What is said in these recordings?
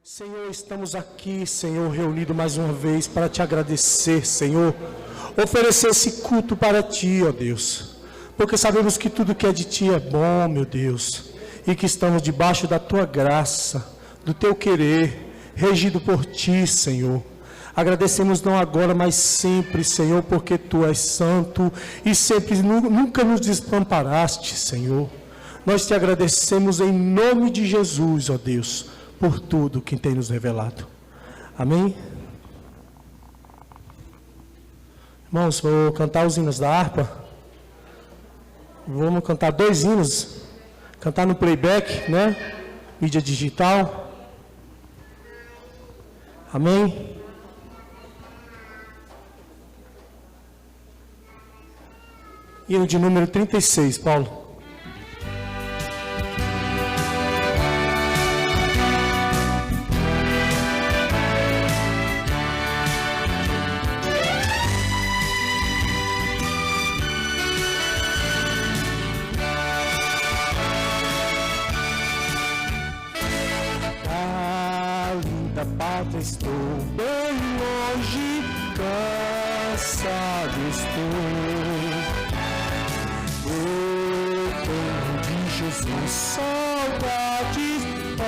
Senhor, estamos aqui, Senhor, reunidos mais uma vez para te agradecer, Senhor, oferecer esse culto para ti, ó Deus, porque sabemos que tudo que é de ti é bom, meu Deus, e que estamos debaixo da tua graça, do teu querer, regido por ti, Senhor. Agradecemos não agora, mas sempre, Senhor, porque tu és santo e sempre, nunca nos desamparaste, Senhor. Nós te agradecemos em nome de Jesus, ó Deus, por tudo que tem nos revelado. Amém? Irmãos, vou cantar os hinos da harpa. Vamos cantar 2 hinos. Cantar no playback, né? Mídia digital. Amém? Hino de número 36, Paulo. Estou bem longe, cansado estou. Eu tenho de Jesus saudades, ó,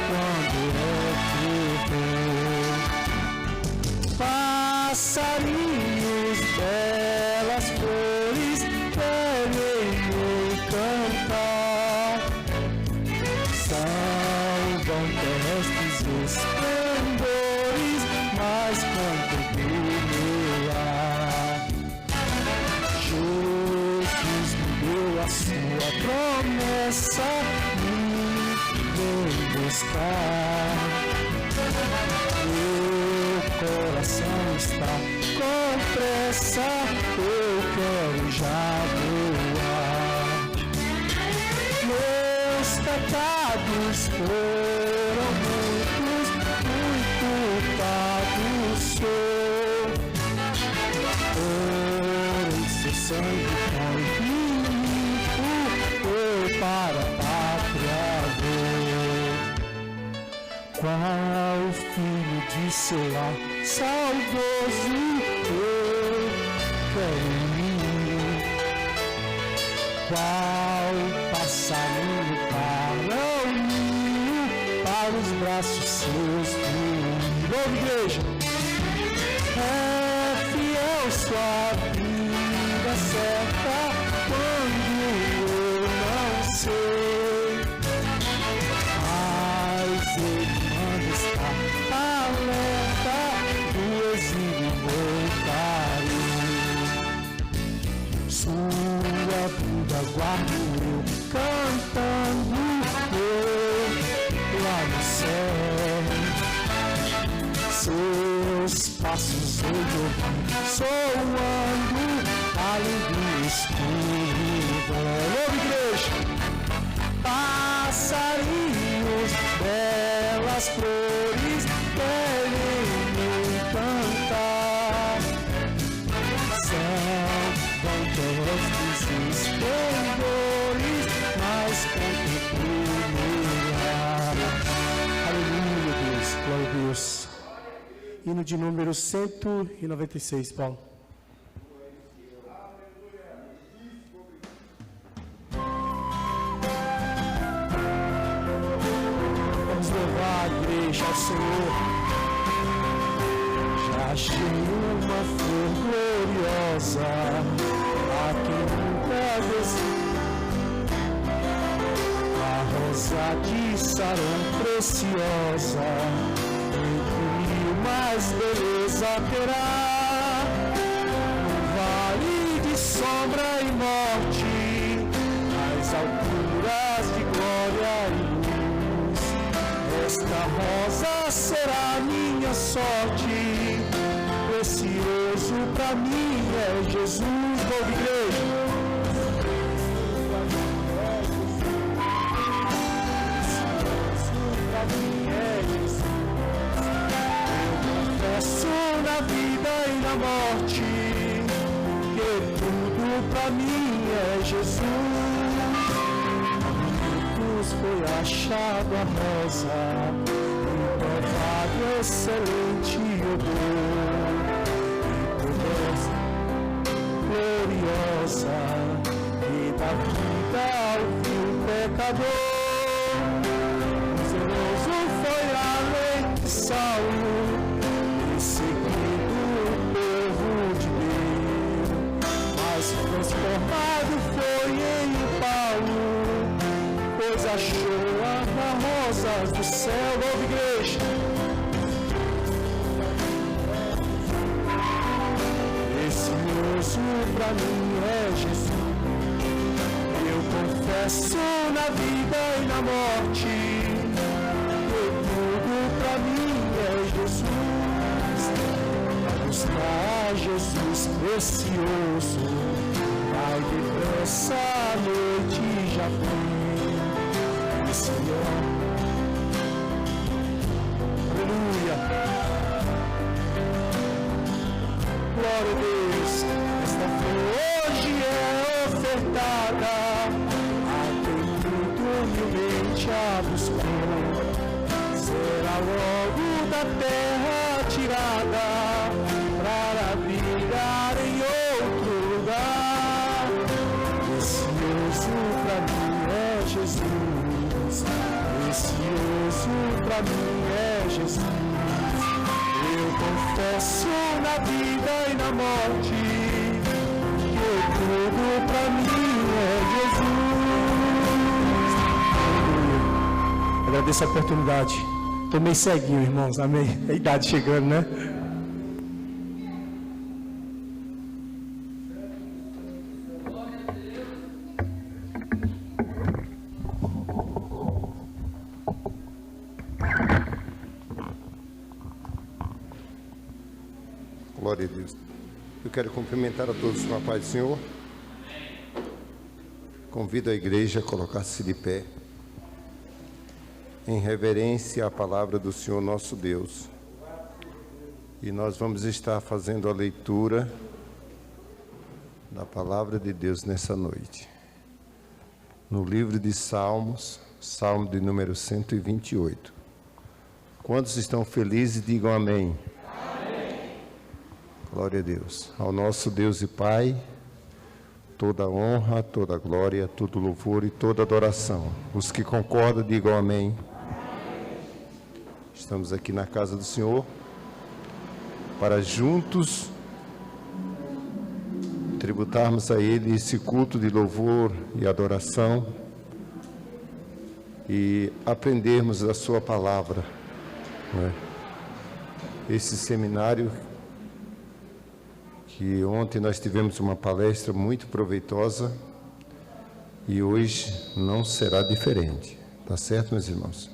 quando é que vou. Passarinhos, belas flores, querem cantar. Salvam terrestres esplendores, mas canto do meu lar. Jesus me deu a sua promessa, me vem buscar. Meu coração está com pressa, eu quero já voar. Meus pecados foram muitos, muito sou. Por seu sangue tão limpo, eu para a pátria vou. Qual filho de seu lar saudoso eu quero em mim? Qual passarinho para o ninho, para os braços seus fluir? Vamos, igreja! É fiel sua vida certa quando eu não sei, mas ele manda estar alerta, do exílio voltarei. Sua vida guardo eu, cantando eu lá no céu. Seus passos eu ouvi, soando além do escuro. Ô igreja! Passarinhos, belas flores, querem me cantar. São terrestres esplendores, mas canto pro meu lar. Aleluia, Deus, glória a Deus. Hino de número 196, Paulo. Vamos louvar a igreja ao Senhor. Já achei uma flor gloriosa, a quem nunca desci. A rosa de Sarão preciosa, mais beleza terá. No vale de sombra e morte, nas alturas de glória e luz, esta rosa será minha sorte. Precioso pra mim é Jesus. Novo igreja. Precioso pra mim é Jesus. Na vida e na morte, que tudo pra mim é Jesus. Na cruz foi achado a rosa, aprovado, excelente odor, e promessa gloriosa, e da vida ao vil pecador. Zeloso foi a lei de Saulo, perseguindo o povo de Deus, mas transformado foi em Paulo, pois achou as rosas do céu. Ouve, igreja. Precioso pra mim é Jesus. Eu confesso na vida e na morte, que tudo pra mim é Jesus. A buscar Jesus precioso, vai depressa, a noite já foi. Senhor, aleluia, glória a Deus. Esta flor hoje é ofertada a quem muito humildemente a buscou. Será logo da terra tirada para habitar em outro lugar. Precioso pra mim é Jesus, precioso pra mim é Jesus. Eu confesso na vida e na morte, que tudo pra mim é Jesus. Agradeço a oportunidade. Tô meio ceguinho, irmãos, amém. A idade chegando, né? Glória a Deus. Eu quero cumprimentar a todos com a paz do Senhor. Convido a igreja a colocar-se de pé, em reverência à palavra do Senhor nosso Deus. E nós vamos estar fazendo a leitura da palavra de Deus nessa noite. No livro de Salmos, Salmo de número 128. Quantos estão felizes, digam amém. Glória a Deus. Ao nosso Deus e Pai, toda honra, toda glória, todo louvor e toda adoração. Os que concordam, digam amém. Estamos aqui na casa do Senhor para juntos tributarmos a Ele esse culto de louvor e adoração e aprendermos da Sua palavra, não é? Esse seminário que ontem nós tivemos uma palestra muito proveitosa e hoje não será diferente. Tá certo, meus irmãos?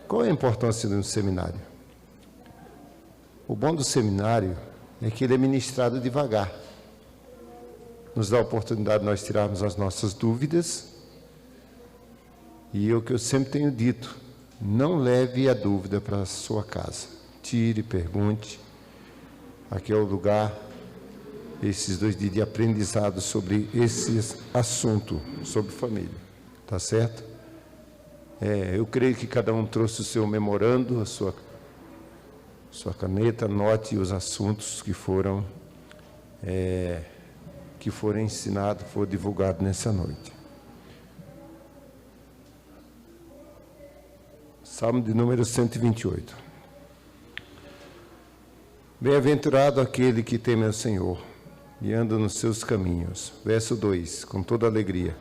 Qual é a importância de um seminário? O bom do seminário é que ele é ministrado devagar. Nos dá a oportunidade de nós tirarmos as nossas dúvidas. E é o que eu sempre tenho dito, não leve a dúvida para a sua casa. Tire, pergunte. Aqui é o lugar, esses 2 dias de aprendizado sobre esse assunto, sobre família. Tá certo? Eu creio que cada um trouxe o seu memorando, a sua caneta, anote os assuntos que foram ensinados, foram divulgados nessa noite. Salmo de número 128. Bem-aventurado aquele que teme ao Senhor e anda nos seus caminhos. Verso 2, com toda alegria.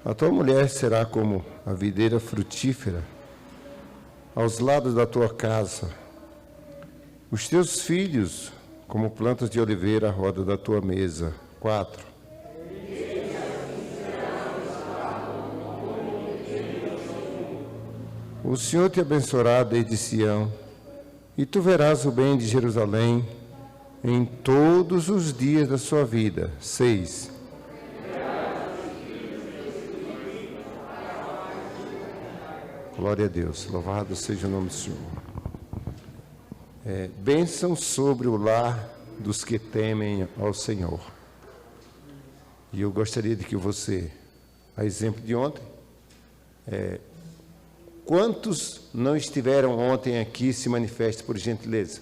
A tua mulher será como a videira frutífera aos lados da tua casa, os teus filhos como plantas de oliveira à roda da tua mesa. 4. O Senhor te abençoará desde Sião, e tu verás o bem de Jerusalém em todos os dias da sua vida. 6. Glória a Deus, louvado seja o nome do Senhor. Bênção sobre o lar dos que temem ao Senhor. E eu gostaria de que você, a exemplo de ontem, quantos não estiveram ontem aqui, se manifeste por gentileza?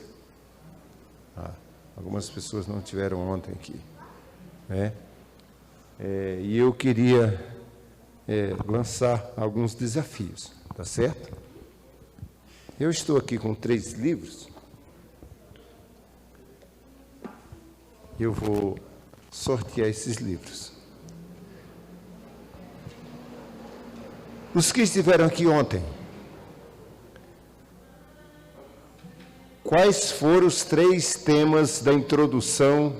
Algumas pessoas não estiveram ontem aqui. E eu queria lançar alguns desafios, tá certo? Eu estou aqui com 3 livros. Eu vou sortear esses livros. Os que estiveram aqui ontem, quais foram os 3 temas da introdução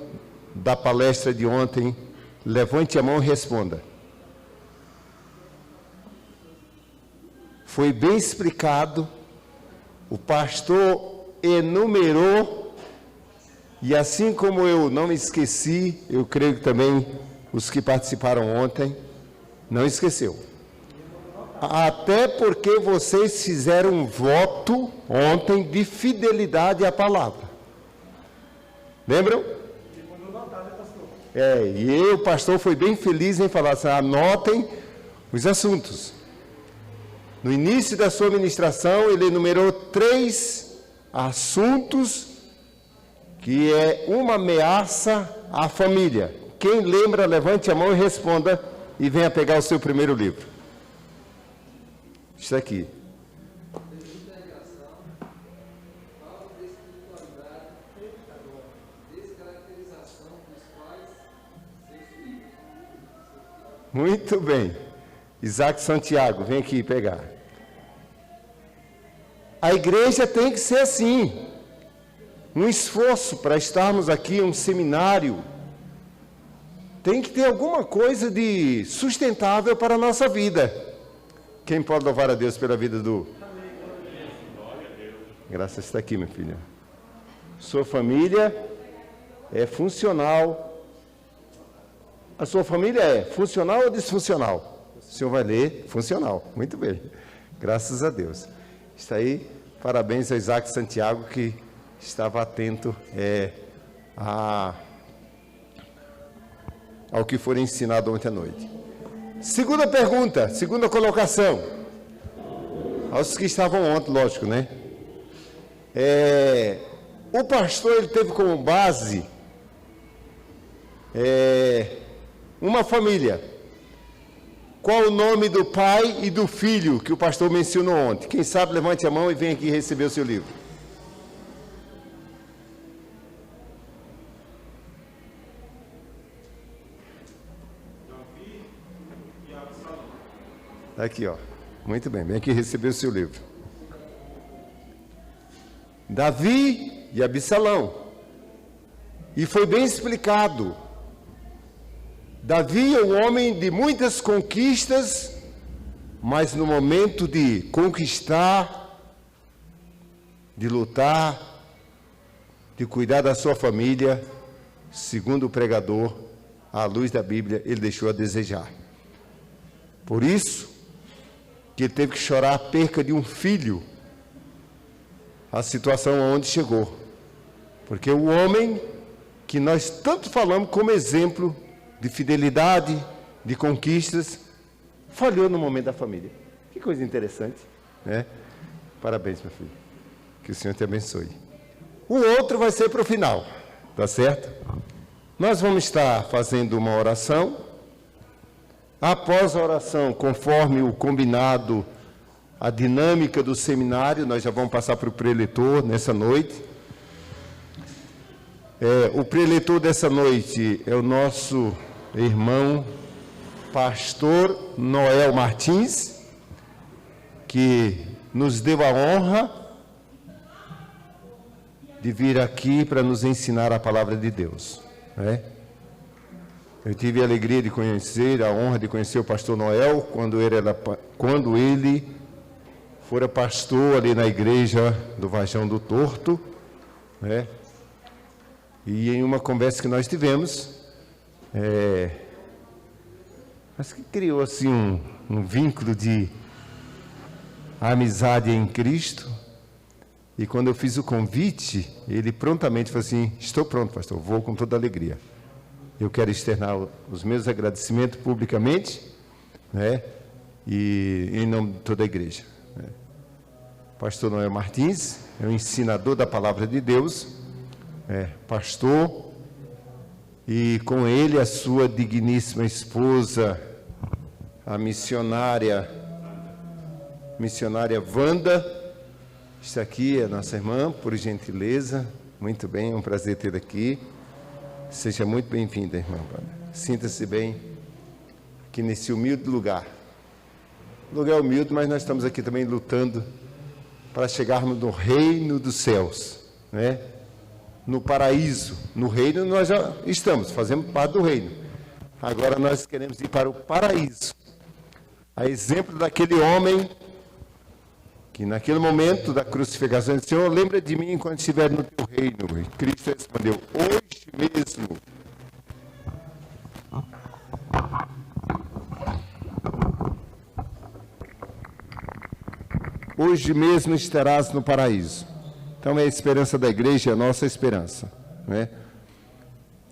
da palestra de ontem? Levante a mão e responda. Foi bem explicado, o pastor enumerou, e assim como eu não me esqueci, eu creio que também os que participaram ontem não esqueceu. Até porque vocês fizeram um voto ontem de fidelidade à palavra. Lembram? E o pastor foi bem feliz em falar assim, anotem os assuntos. No início da sua ministração, ele enumerou 3 assuntos que é uma ameaça à família. Quem lembra, levante a mão e responda, e venha pegar o seu primeiro livro. Isso aqui. Muito bem. Isaac Santiago, vem aqui pegar. A igreja tem que ser assim. Um esforço para estarmos aqui, um seminário. Tem que ter alguma coisa de sustentável para a nossa vida. Quem pode louvar a Deus pela vida do... Graças está aqui, minha filha. Sua família é funcional. A sua família é funcional ou disfuncional? O senhor vai ler funcional. Muito bem. Graças a Deus. Está aí. Parabéns a Isaac Santiago, que estava atento ao que foi ensinado ontem à noite. Segunda pergunta, segunda colocação. Aos que estavam ontem, lógico, né? O pastor, ele teve como base uma família. Qual o nome do pai e do filho que o pastor mencionou ontem? Quem sabe, levante a mão e venha aqui receber o seu livro. Está aqui, ó. Muito bem, vem aqui receber o seu livro. Davi e Absalão. E foi bem explicado. Davi é um homem de muitas conquistas, mas no momento de conquistar, de lutar, de cuidar da sua família, segundo o pregador, à luz da Bíblia, ele deixou a desejar. Por isso que ele teve que chorar a perca de um filho, a situação aonde chegou. Porque o homem que nós tanto falamos como exemplo de fidelidade, de conquistas, falhou no momento da família. Que coisa interessante, né? Parabéns, meu filho. Que o Senhor te abençoe. O outro vai ser para o final, tá certo? Nós vamos estar fazendo uma oração. Após a oração, conforme o combinado, a dinâmica do seminário, nós já vamos passar para o preletor nessa noite. O preletor dessa noite é o nosso irmão pastor Noel Martins, que nos deu a honra de vir aqui para nos ensinar a palavra de Deus, né? Eu tive a alegria de conhecer, a honra de conhecer o pastor Noel quando ele fora pastor ali na igreja do Vajão do Torto, né? E em uma conversa que nós tivemos, acho que criou assim um vínculo de amizade em Cristo. E quando eu fiz o convite, ele prontamente falou assim: estou pronto, pastor, vou com toda alegria. eu quero externar os meus agradecimentos publicamente, né? E em nome de toda a igreja. Né? Pastor Noel Martins é um ensinador da palavra de Deus, pastor, e com ele a sua digníssima esposa, a missionária Wanda, está aqui, a nossa irmã, por gentileza. Muito bem, é um prazer tê-la aqui. Seja muito bem-vinda, irmã. Sinta-se bem aqui nesse humilde lugar. O lugar é humilde, mas nós estamos aqui também lutando para chegarmos no reino dos céus, né? No paraíso. No reino nós já estamos, fazemos parte do reino. Agora nós queremos ir para o paraíso. A exemplo daquele homem que naquele momento da crucificação disse: Senhor, lembra de mim quando estiver no teu reino. E Cristo respondeu: hoje mesmo. Hoje mesmo estarás no paraíso. Então é a esperança da igreja, é a nossa esperança, né?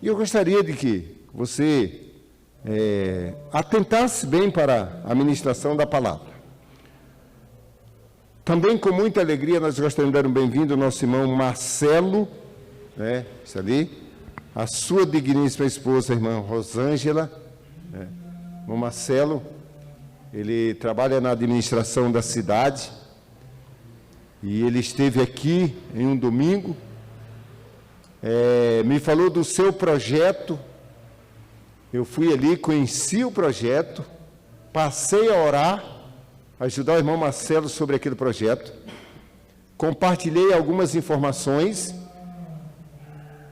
E eu gostaria de que você atentasse bem para a ministração da palavra. Também com muita alegria nós gostaríamos de dar um bem-vindo ao nosso irmão Marcelo, né? Está ali, a sua digníssima esposa, a irmã Rosângela, né? O Marcelo, ele trabalha na administração da cidade, e ele esteve aqui em um domingo, me falou do seu projeto. Eu fui ali, conheci o projeto, passei a orar, ajudar o irmão Marcelo sobre aquele projeto, compartilhei algumas informações.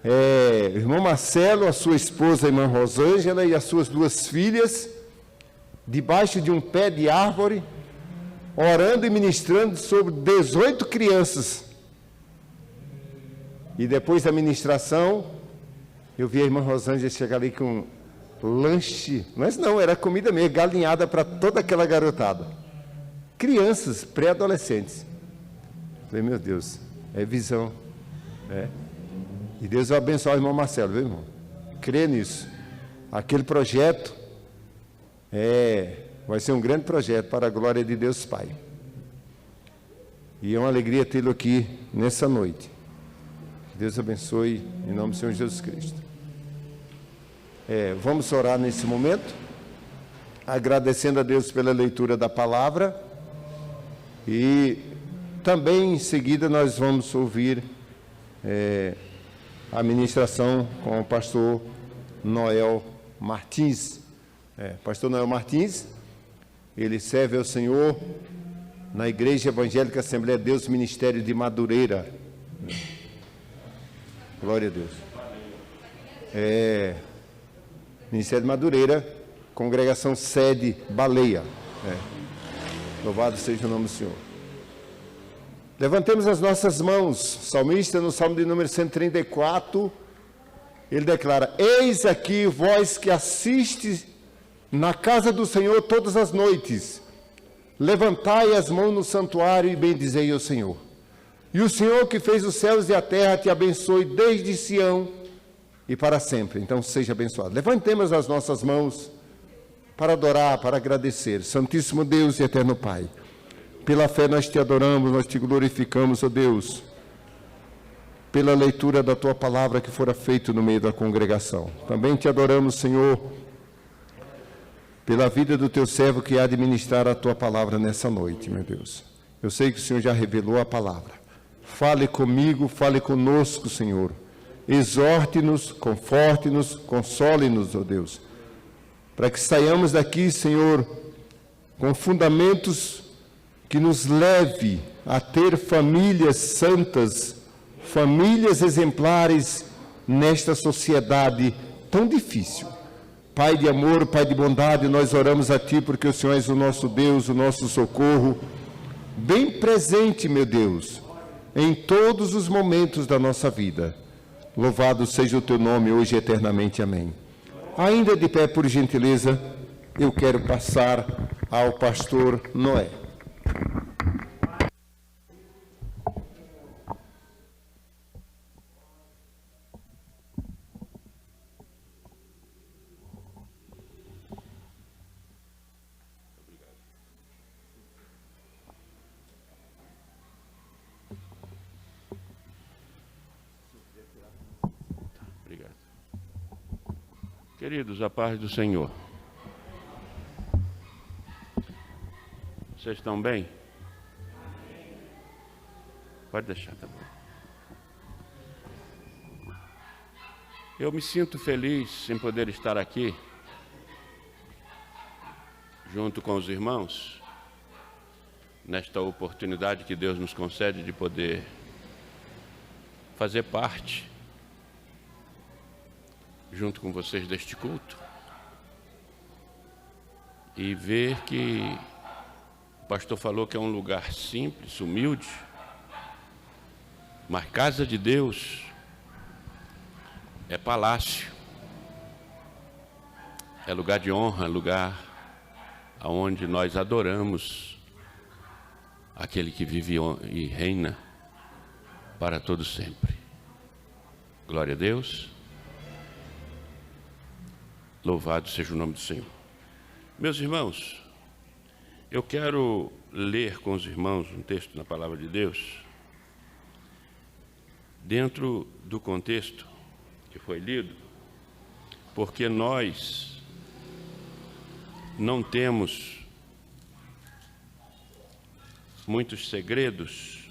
O irmão Marcelo, a sua esposa, a irmã Rosângela, e as suas 2 filhas, debaixo de um pé de árvore, orando e ministrando sobre 18 crianças. E depois da ministração, eu vi a irmã Rosângela chegar ali com lanche, mas não, era comida mesmo, galinhada para toda aquela garotada. Crianças, pré-adolescentes. Falei, meu Deus, é visão, né? E Deus vai abençoar o irmão Marcelo, viu, irmão? Crê nisso. Aquele projeto vai ser um grande projeto para a glória de Deus Pai. E é uma alegria tê-lo aqui nessa noite. Deus abençoe em nome do Senhor Jesus Cristo. Vamos orar nesse momento, agradecendo a Deus pela leitura da palavra, e também em seguida nós vamos ouvir a ministração com o pastor Noel Martins. Pastor Noel Martins, ele serve ao Senhor na Igreja Evangélica Assembleia de Deus, Ministério de Madureira. Glória a Deus. Ministério de Madureira, congregação sede Baleia. Louvado seja o nome do Senhor. Levantemos as nossas mãos. Salmista, no Salmo de número 134, ele declara: eis aqui vós que assistes na casa do Senhor todas as noites, levantai as mãos no santuário e bendizei ao Senhor. E o Senhor que fez os céus e a terra te abençoe desde Sião e para sempre. Então seja abençoado. Levantemos as nossas mãos para adorar, para agradecer. Santíssimo Deus e eterno Pai, pela fé nós te adoramos, nós te glorificamos, ó Deus, pela leitura da tua palavra que fora feita no meio da congregação. Também te adoramos, Senhor, pela vida do teu servo que há de ministrar a tua palavra nessa noite, meu Deus. Eu sei que o Senhor já revelou a palavra. Fale comigo, fale conosco, Senhor. Exorte-nos, conforte-nos, console-nos, ó Deus, para que saiamos daqui, Senhor, com fundamentos que nos leve a ter famílias santas, famílias exemplares nesta sociedade tão difícil. Pai de amor, Pai de bondade, nós oramos a Ti porque o Senhor és o nosso Deus, o nosso socorro, bem presente, meu Deus, em todos os momentos da nossa vida. Louvado seja o Teu nome, hoje e eternamente. Amém. Ainda de pé, por gentileza, eu quero passar ao pastor Noé. Queridos, a paz do Senhor. Vocês estão bem? Pode deixar, tá bom. Eu me sinto feliz em poder estar aqui, junto com os irmãos, nesta oportunidade que Deus nos concede de poder fazer parte, junto com vocês, deste culto, e ver que o pastor falou que é um lugar simples, humilde, mas casa de Deus é palácio, é lugar de honra, lugar onde nós adoramos aquele que vive e reina para todo sempre. Glória a Deus. Louvado seja o nome do Senhor. Meus irmãos, eu quero ler com os irmãos um texto na palavra de Deus, dentro do contexto que foi lido, porque nós não temos muitos segredos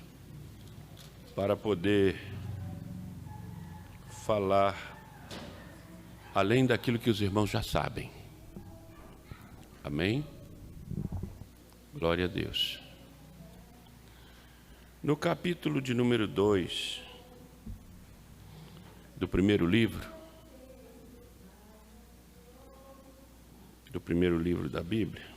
para poder falar além daquilo que os irmãos já sabem. Amém? Glória a Deus. No capítulo de número 2 do primeiro livro da Bíblia,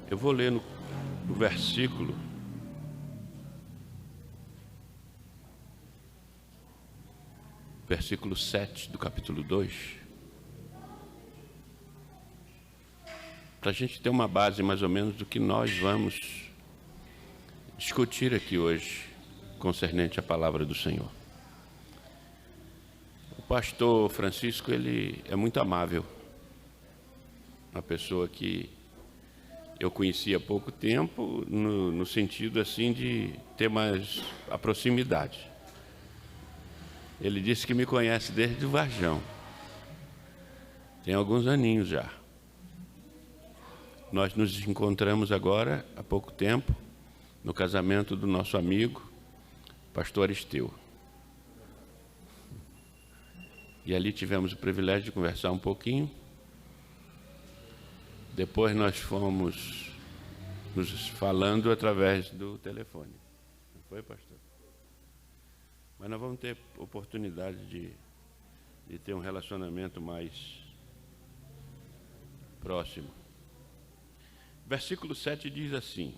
eu vou ler no versículo versículo 7 do capítulo 2, para a gente ter uma base mais ou menos do que nós vamos discutir aqui hoje, concernente à palavra do Senhor. O pastor Francisco, ele é muito amável, uma pessoa que eu conheci há pouco tempo, no sentido assim de ter mais a proximidade. Ele disse que me conhece desde o Varjão. Tem alguns aninhos já. Nós nos encontramos agora, há pouco tempo, no casamento do nosso amigo, pastor Aristeu. E ali tivemos o privilégio de conversar um pouquinho. Depois nós fomos nos falando através do telefone. Não foi, pastor? Mas nós vamos ter oportunidade de ter um relacionamento mais próximo. Versículo 7 diz assim: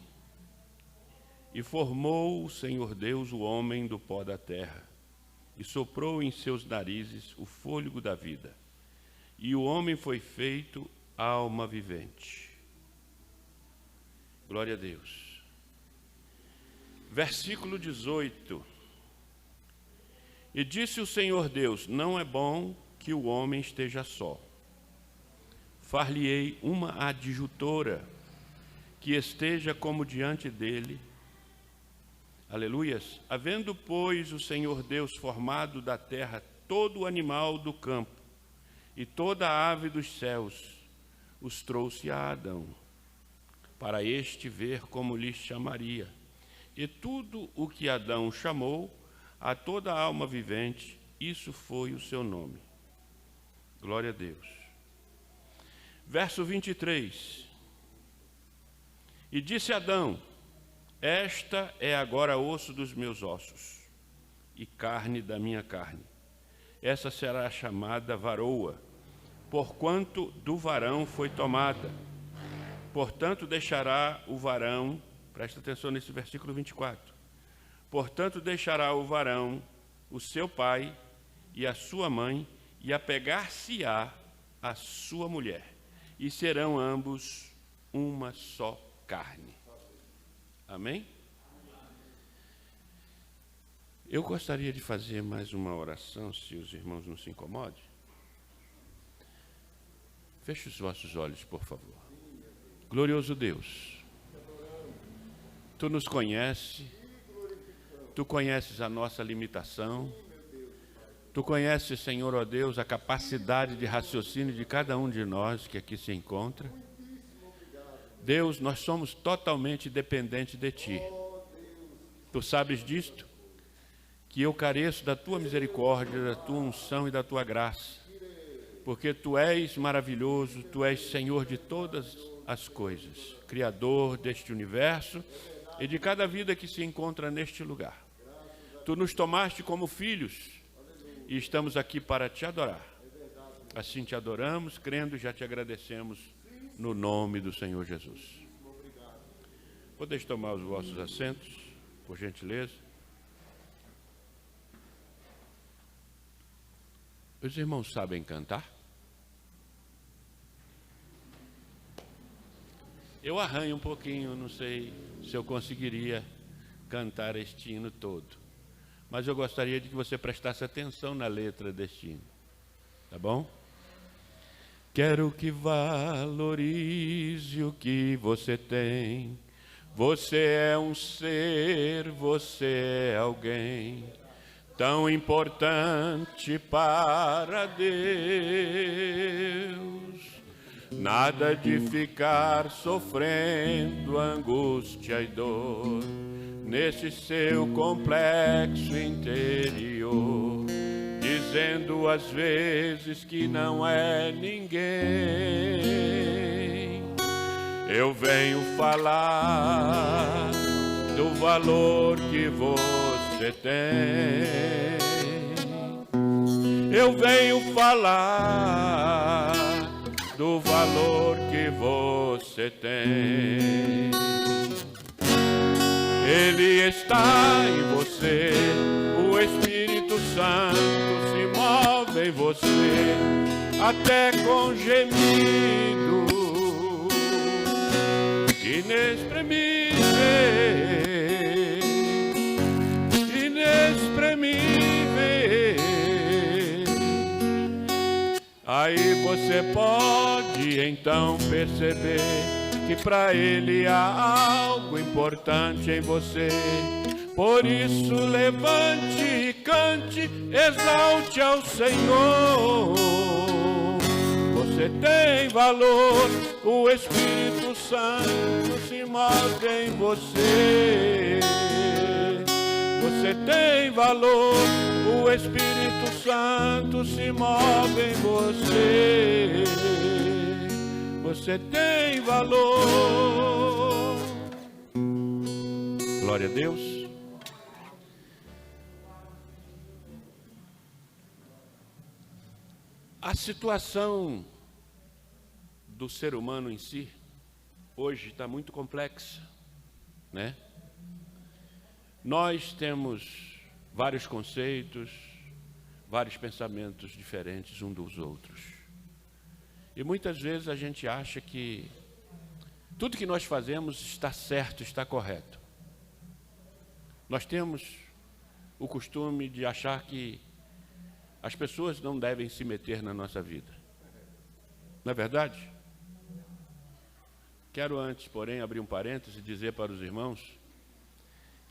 E formou o Senhor Deus o homem do pó da terra, e soprou em seus narizes o fôlego da vida, e o homem foi feito alma vivente. Glória a Deus. Versículo 18. E disse o Senhor Deus: Não é bom que o homem esteja só. Far-lhe-ei uma adjutora que esteja como diante dele. Aleluias. Havendo, pois, o Senhor Deus formado da terra todo o animal do campo e toda a ave dos céus, os trouxe a Adão, para este ver como lhes chamaria. E tudo o que Adão chamou a toda a alma vivente, isso foi o seu nome. Glória a Deus. Verso 23. E disse Adão: Esta é agora osso dos meus ossos e carne da minha carne. Essa será chamada varoa, porquanto do varão foi tomada. Portanto deixará o varão, presta atenção nesse versículo 24, portanto deixará o varão o seu pai e a sua mãe, e apegar-se-á a sua mulher, e serão ambos uma só carne. Amém? Eu gostaria de fazer mais uma oração, se os irmãos não se incomodem. Feche os vossos olhos, por favor. Glorioso Deus, Tu nos conheces, Tu conheces a nossa limitação, Tu conheces, Senhor, ó Deus, a capacidade de raciocínio de cada um de nós que aqui se encontra. Deus, nós somos totalmente dependentes de Ti. Tu sabes disto, que eu careço da Tua misericórdia, da Tua unção e da Tua graça, porque Tu és maravilhoso, Tu és Senhor de todas as coisas, Criador deste universo e de cada vida que se encontra neste lugar. Tu nos tomaste como filhos e estamos aqui para Te adorar. Assim Te adoramos, crendo, já Te agradecemos no nome do Senhor Jesus. Podeis tomar os vossos assentos, por gentileza. Os irmãos sabem cantar? Eu arranho um pouquinho, não sei se eu conseguiria cantar este hino todo. Mas eu gostaria de que você prestasse atenção na letra deste hino. Tá bom? Quero que valorize o que você tem. Você é um ser, você é alguém tão importante para Deus. Nada de ficar sofrendo angústia e dor nesse seu complexo interior, dizendo às vezes que não é ninguém. Eu venho falar do valor que você tem. Eu venho falar do valor que você tem. Ele está em você, o Espírito Santo se move em você, até com gemidos inexprimíveis, inexprimíveis. Aí você pode então perceber que para Ele há algo importante em você. Por isso levante e cante, exalte ao Senhor. Você tem valor, o Espírito Santo se move em você. Você tem valor, o Espírito Santo se move em você. Você tem valor. Glória a Deus. A situação do ser humano em si, hoje está muito complexa, né? Nós temos vários conceitos, vários pensamentos diferentes uns dos outros. E muitas vezes a gente acha que tudo que nós fazemos está certo, está correto. Nós temos o costume de achar que as pessoas não devem se meter na nossa vida. Não é verdade? Quero antes, porém, abrir um parêntese e dizer para os irmãos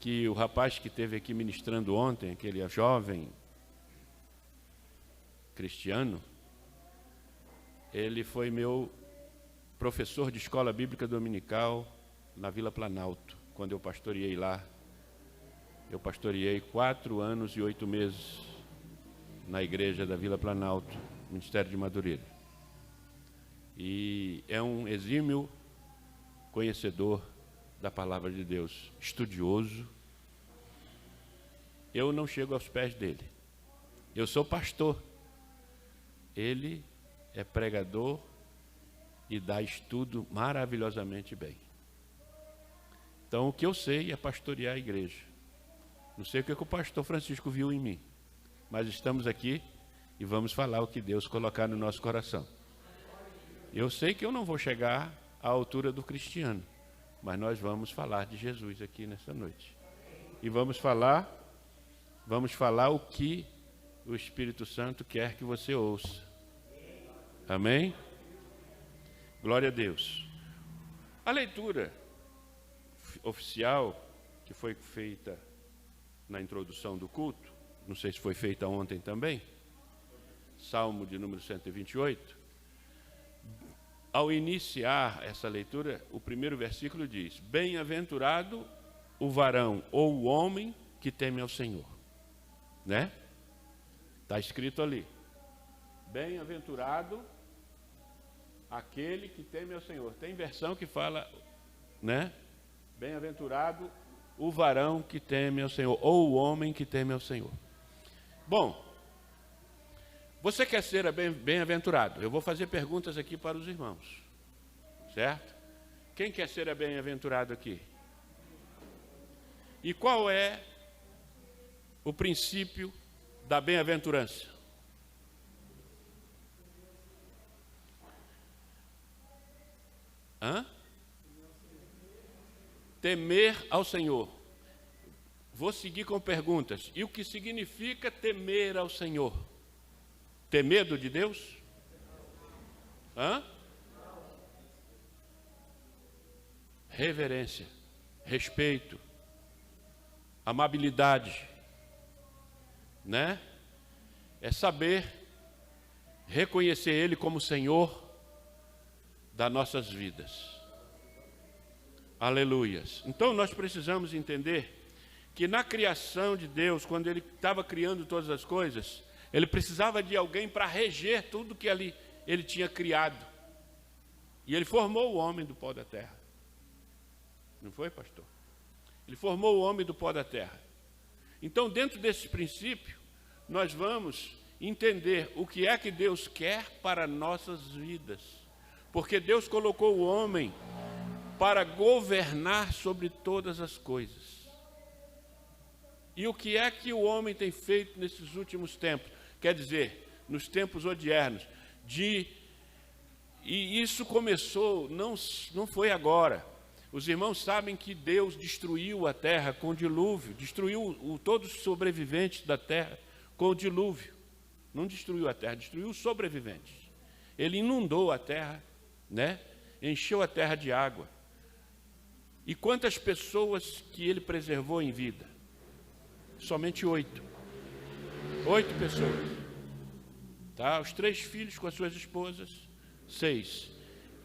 que o rapaz que esteve aqui ministrando ontem, aquele jovem cristiano, ele foi meu professor de escola bíblica dominical na Vila Planalto, quando eu pastoreei lá. Eu pastoreei 4 anos e 8 meses na igreja da Vila Planalto, Ministério de Madureira. E é um exímio conhecedor da palavra de Deus, estudioso. Eu não chego aos pés dele. Eu sou pastor. Ele é pregador e dá estudo maravilhosamente bem. Então, o que eu sei é pastorear a igreja. Não sei o que o pastor Francisco viu em mim, mas estamos aqui e vamos falar o que Deus colocar no nosso coração. Eu sei que eu não vou chegar à altura do Cristiano, mas nós vamos falar de Jesus aqui nessa noite. E vamos falar o que o Espírito Santo quer que você ouça. Amém? Glória a Deus. A leitura oficial, que foi feita na introdução do culto, não sei se foi feita ontem também, Salmo de número 128, ao iniciar essa leitura, o primeiro versículo diz: bem-aventurado o varão ou o homem que teme ao Senhor. Né? Está escrito ali. Bem-aventurado aquele que teme ao Senhor. Tem versão que fala, né? Bem-aventurado o varão que teme ao Senhor, ou o homem que teme ao Senhor. Bom, você quer ser bem-aventurado? Eu vou fazer perguntas aqui para os irmãos, certo? Quem quer ser bem-aventurado aqui? E qual é o princípio da bem-aventurança? Temer ao Senhor. Vou seguir com perguntas. E o que significa temer ao Senhor? Ter medo de Deus? Reverência, respeito, amabilidade, né? É saber reconhecer Ele como Senhor das nossas vidas. Aleluias. Então nós precisamos entender que na criação de Deus, quando Ele estava criando todas as coisas, Ele precisava de alguém para reger tudo que Ele tinha criado. E Ele formou o homem do pó da terra. Não foi, pastor? Ele formou o homem do pó da terra. Então, dentro desse princípio, nós vamos entender o que é que Deus quer para nossas vidas. Porque Deus colocou o homem para governar sobre todas as coisas. E o que é que o homem tem feito nesses últimos tempos? Quer dizer, nos tempos odiernos. E isso começou, não foi agora. Os irmãos sabem que Deus destruiu a terra com o dilúvio, destruiu todos os sobreviventes da terra com o dilúvio. Não destruiu a terra, destruiu os sobreviventes. Ele inundou a terra, né? Encheu a terra de água. E quantas pessoas que ele preservou em vida? Somente 8. 8 pessoas. Tá? Os 3 filhos com as suas esposas, 6.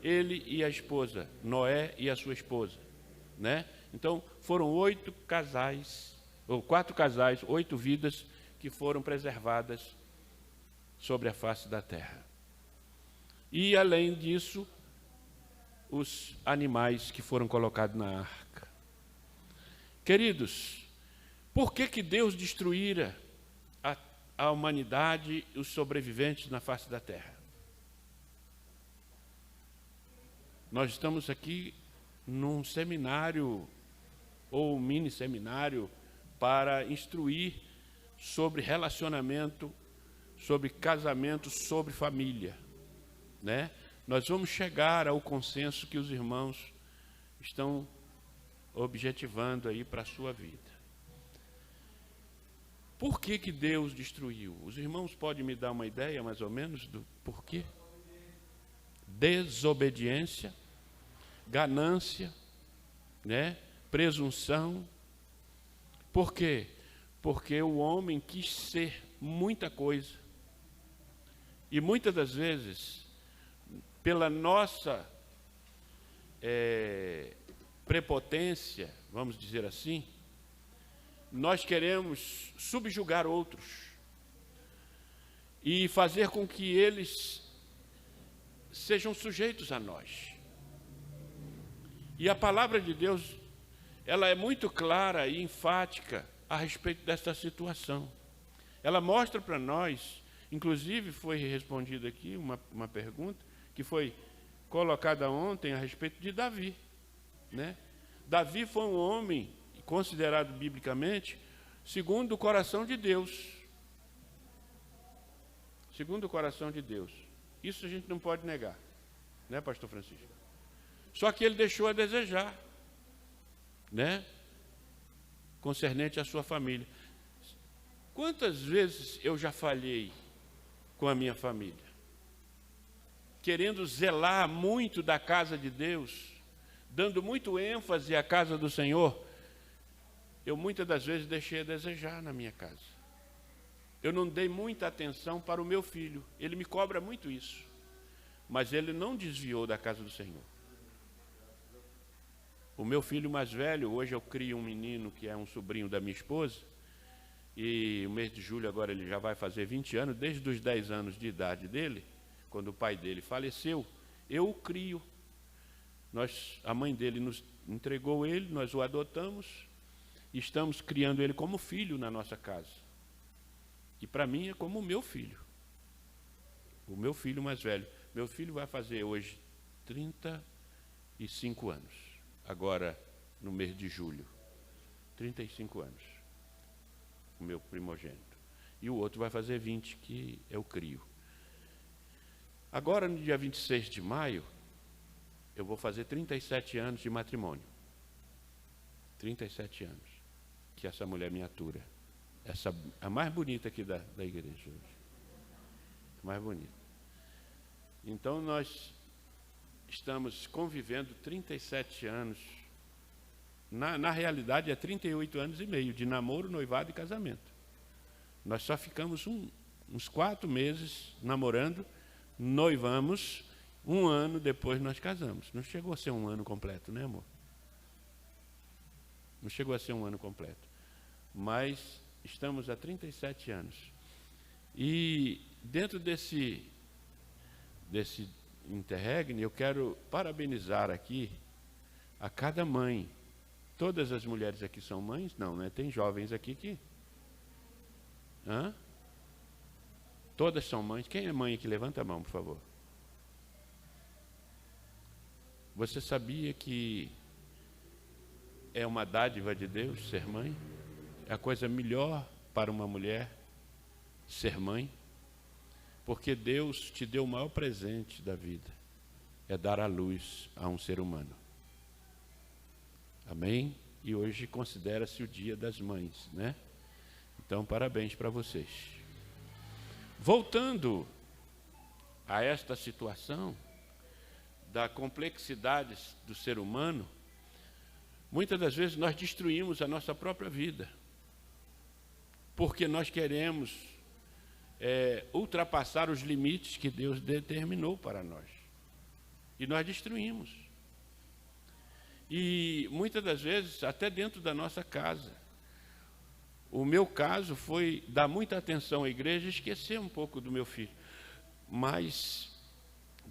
Ele e a esposa, Noé e a sua esposa, né? Então, foram 8 casais, ou 4 casais, 8 vidas que foram preservadas sobre a face da terra. E, além disso, os animais que foram colocados na arca. Queridos, por que Deus destruíra a humanidade e os sobreviventes na face da terra? Nós estamos aqui num seminário ou um mini seminário para instruir sobre relacionamento, sobre casamento, sobre família, né? Nós vamos chegar ao consenso que os irmãos estão objetivando aí para a sua vida. Por que Deus destruiu? Os irmãos podem me dar uma ideia mais ou menos do porquê? Desobediência, ganância, né? Presunção. Por quê? Porque o homem quis ser muita coisa. E muitas das vezes, pela nossa prepotência, vamos dizer assim, nós queremos subjugar outros e fazer com que eles sejam sujeitos a nós. E a palavra de Deus, ela é muito clara e enfática a respeito dessa situação. Ela mostra para nós, inclusive foi respondida aqui uma pergunta que foi colocada ontem a respeito de Davi, né? Davi foi um homem considerado biblicamente segundo o coração de Deus. Segundo o coração de Deus. Isso a gente não pode negar, né, pastor Francisco? Só que ele deixou a desejar, né, concernente à sua família. Quantas vezes eu já falhei com a minha família? querendo zelar muito da casa de Deus, dando muito ênfase à casa do Senhor, eu muitas das vezes deixei a desejar na minha casa. Eu não dei muita atenção para o meu filho. Ele me cobra muito isso. Mas ele não desviou da casa do Senhor. O meu filho mais velho, hoje eu crio um menino que é um sobrinho da minha esposa, e o mês de julho agora ele já vai fazer 20 anos, desde os 10 anos de idade dele, quando o pai dele faleceu, eu o crio. A mãe dele nos entregou ele, nós o adotamos, e estamos criando ele como filho na nossa casa. E para mim é como o meu filho mais velho. Meu filho vai fazer hoje 35 anos, agora no mês de julho. 35 anos, o meu primogênito. E o outro vai fazer 20, que eu crio. Agora, no dia 26 de maio, eu vou fazer 37 anos de matrimônio. 37 anos, que essa mulher me atura. A mais bonita aqui da igreja hoje. A mais bonita. Então, nós estamos convivendo 37 anos. Na realidade, é 38 anos e meio de namoro, noivado e casamento. Nós só ficamos uns 4 meses namorando, noivamos, 1 ano depois nós casamos. Não chegou a ser 1 ano completo, né, amor? Não chegou a ser 1 ano completo. Mas estamos há 37 anos. E dentro desse interregne, eu quero parabenizar aqui a cada mãe. Todas as mulheres aqui são mães? Não, né? Tem jovens aqui que... Hã? Todas são mães. Quem é mãe aqui? Levanta a mão, por favor. Você sabia que é uma dádiva de Deus ser mãe? É a coisa melhor para uma mulher ser mãe? Porque Deus te deu o maior presente da vida, é dar à luz a um ser humano. Amém? E hoje considera-se o Dia das Mães, né? Então, parabéns para vocês. Voltando a esta situação da complexidade do ser humano, muitas das vezes nós destruímos a nossa própria vida, porque nós queremos ultrapassar os limites que Deus determinou para nós. E nós destruímos. E muitas das vezes, até dentro da nossa casa. O meu caso foi dar muita atenção à igreja e esquecer um pouco do meu filho. Mas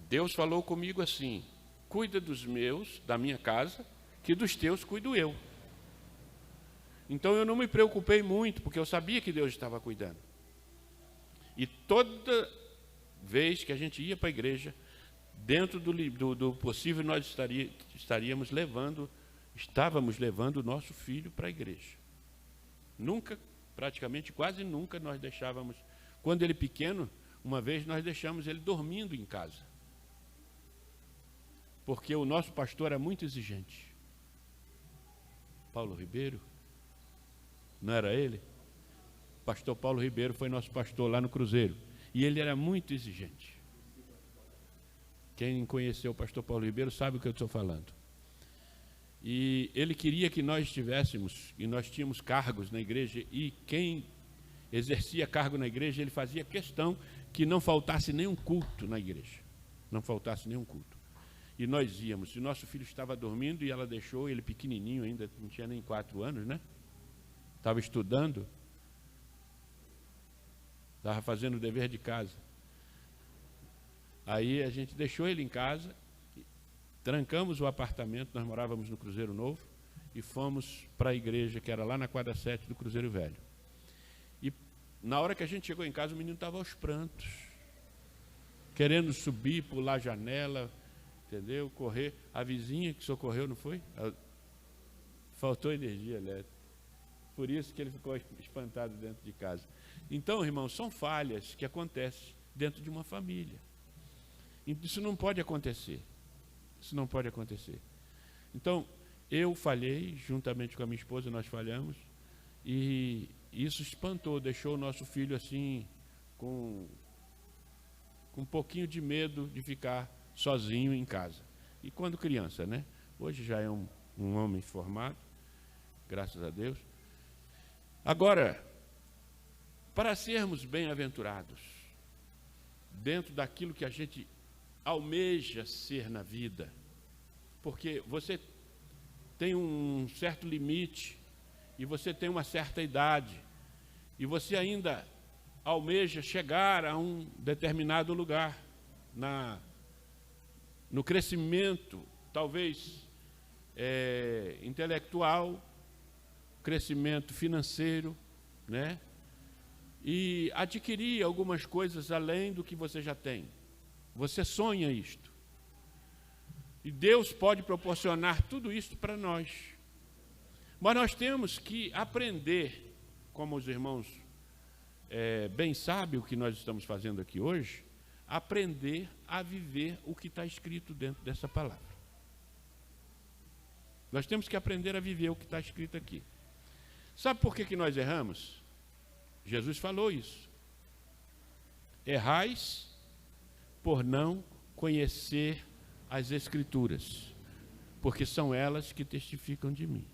Deus falou comigo assim: cuida dos meus, da minha casa, que dos teus cuido eu. Então eu não me preocupei muito, porque eu sabia que Deus estava cuidando. E toda vez que a gente ia para a igreja, dentro do possível, nós estávamos levando o nosso filho para a igreja. Nunca, praticamente quase nunca, nós deixávamos. Quando ele pequeno, uma vez nós deixamos ele dormindo em casa. Porque o nosso pastor é muito exigente. Paulo Ribeiro, não era ele? Pastor Paulo Ribeiro foi nosso pastor lá no Cruzeiro. E ele era muito exigente. Quem conheceu o pastor Paulo Ribeiro sabe o que eu estou falando. E ele queria que nós estivéssemos, e nós tínhamos cargos na igreja, e quem exercia cargo na igreja, ele fazia questão que não faltasse nenhum culto na igreja. Não faltasse nenhum culto. E nós íamos, e nosso filho estava dormindo, e ela deixou ele pequenininho ainda, não tinha nem 4 anos, né? Estava estudando, estava fazendo o dever de casa. Aí a gente deixou ele em casa, trancamos o apartamento, nós morávamos no Cruzeiro Novo, e fomos para a igreja, que era lá na quadra 7 do Cruzeiro Velho. E na hora que a gente chegou em casa, o menino estava aos prantos, querendo subir, pular a janela, entendeu? Correr. A vizinha que socorreu, não foi? Faltou energia elétrica. Por isso que ele ficou espantado dentro de casa. Então, irmãos, são falhas que acontecem dentro de uma família. Isso não pode acontecer. Isso não pode acontecer. Então, eu falhei, juntamente com a minha esposa, nós falhamos, e isso espantou, deixou o nosso filho assim, com com um pouquinho de medo de ficar sozinho em casa. E quando criança, né? Hoje já é um homem formado, graças a Deus. Agora, para sermos bem-aventurados, dentro daquilo que a gente almeja ser na vida, porque você tem um certo limite, e você tem uma certa idade, e você ainda almeja chegar a um determinado lugar, no crescimento, talvez intelectual, crescimento financeiro, né? E adquirir algumas coisas além do que você já tem. Você sonha isto. E Deus pode proporcionar tudo isso para nós. Mas nós temos que aprender, como os irmãos bem sabem o que nós estamos fazendo aqui hoje, aprender a viver o que está escrito dentro dessa palavra. Nós temos que aprender a viver o que está escrito aqui. Sabe por que nós erramos? Jesus falou isso. Errais por não conhecer as Escrituras, porque são elas que testificam de mim.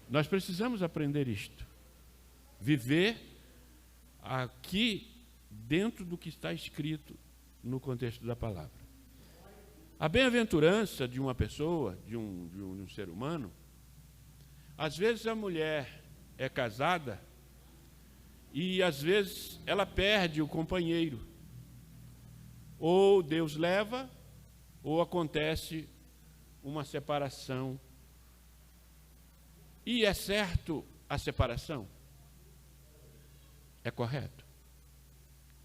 Nós precisamos aprender isto. Viver aqui dentro do que está escrito no contexto da palavra. A bem-aventurança de uma pessoa, de um ser humano, às vezes a mulher é casada e às vezes ela perde o companheiro. Ou Deus leva, ou acontece uma separação. E é certo a separação? É correto?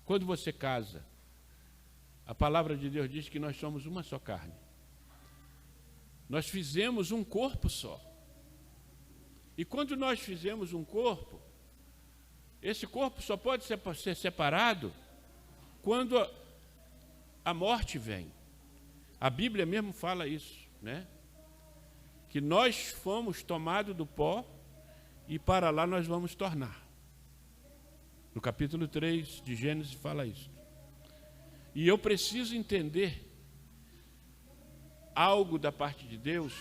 Quando você casa, a palavra de Deus diz que nós somos uma só carne. Nós fizemos um corpo só. E quando nós fizemos um corpo, esse corpo só pode ser separado quando a morte vem. A Bíblia mesmo fala isso, né? Que nós fomos tomados do pó e para lá nós vamos tornar. No capítulo 3 de Gênesis fala isso. E eu preciso entender algo da parte de Deus.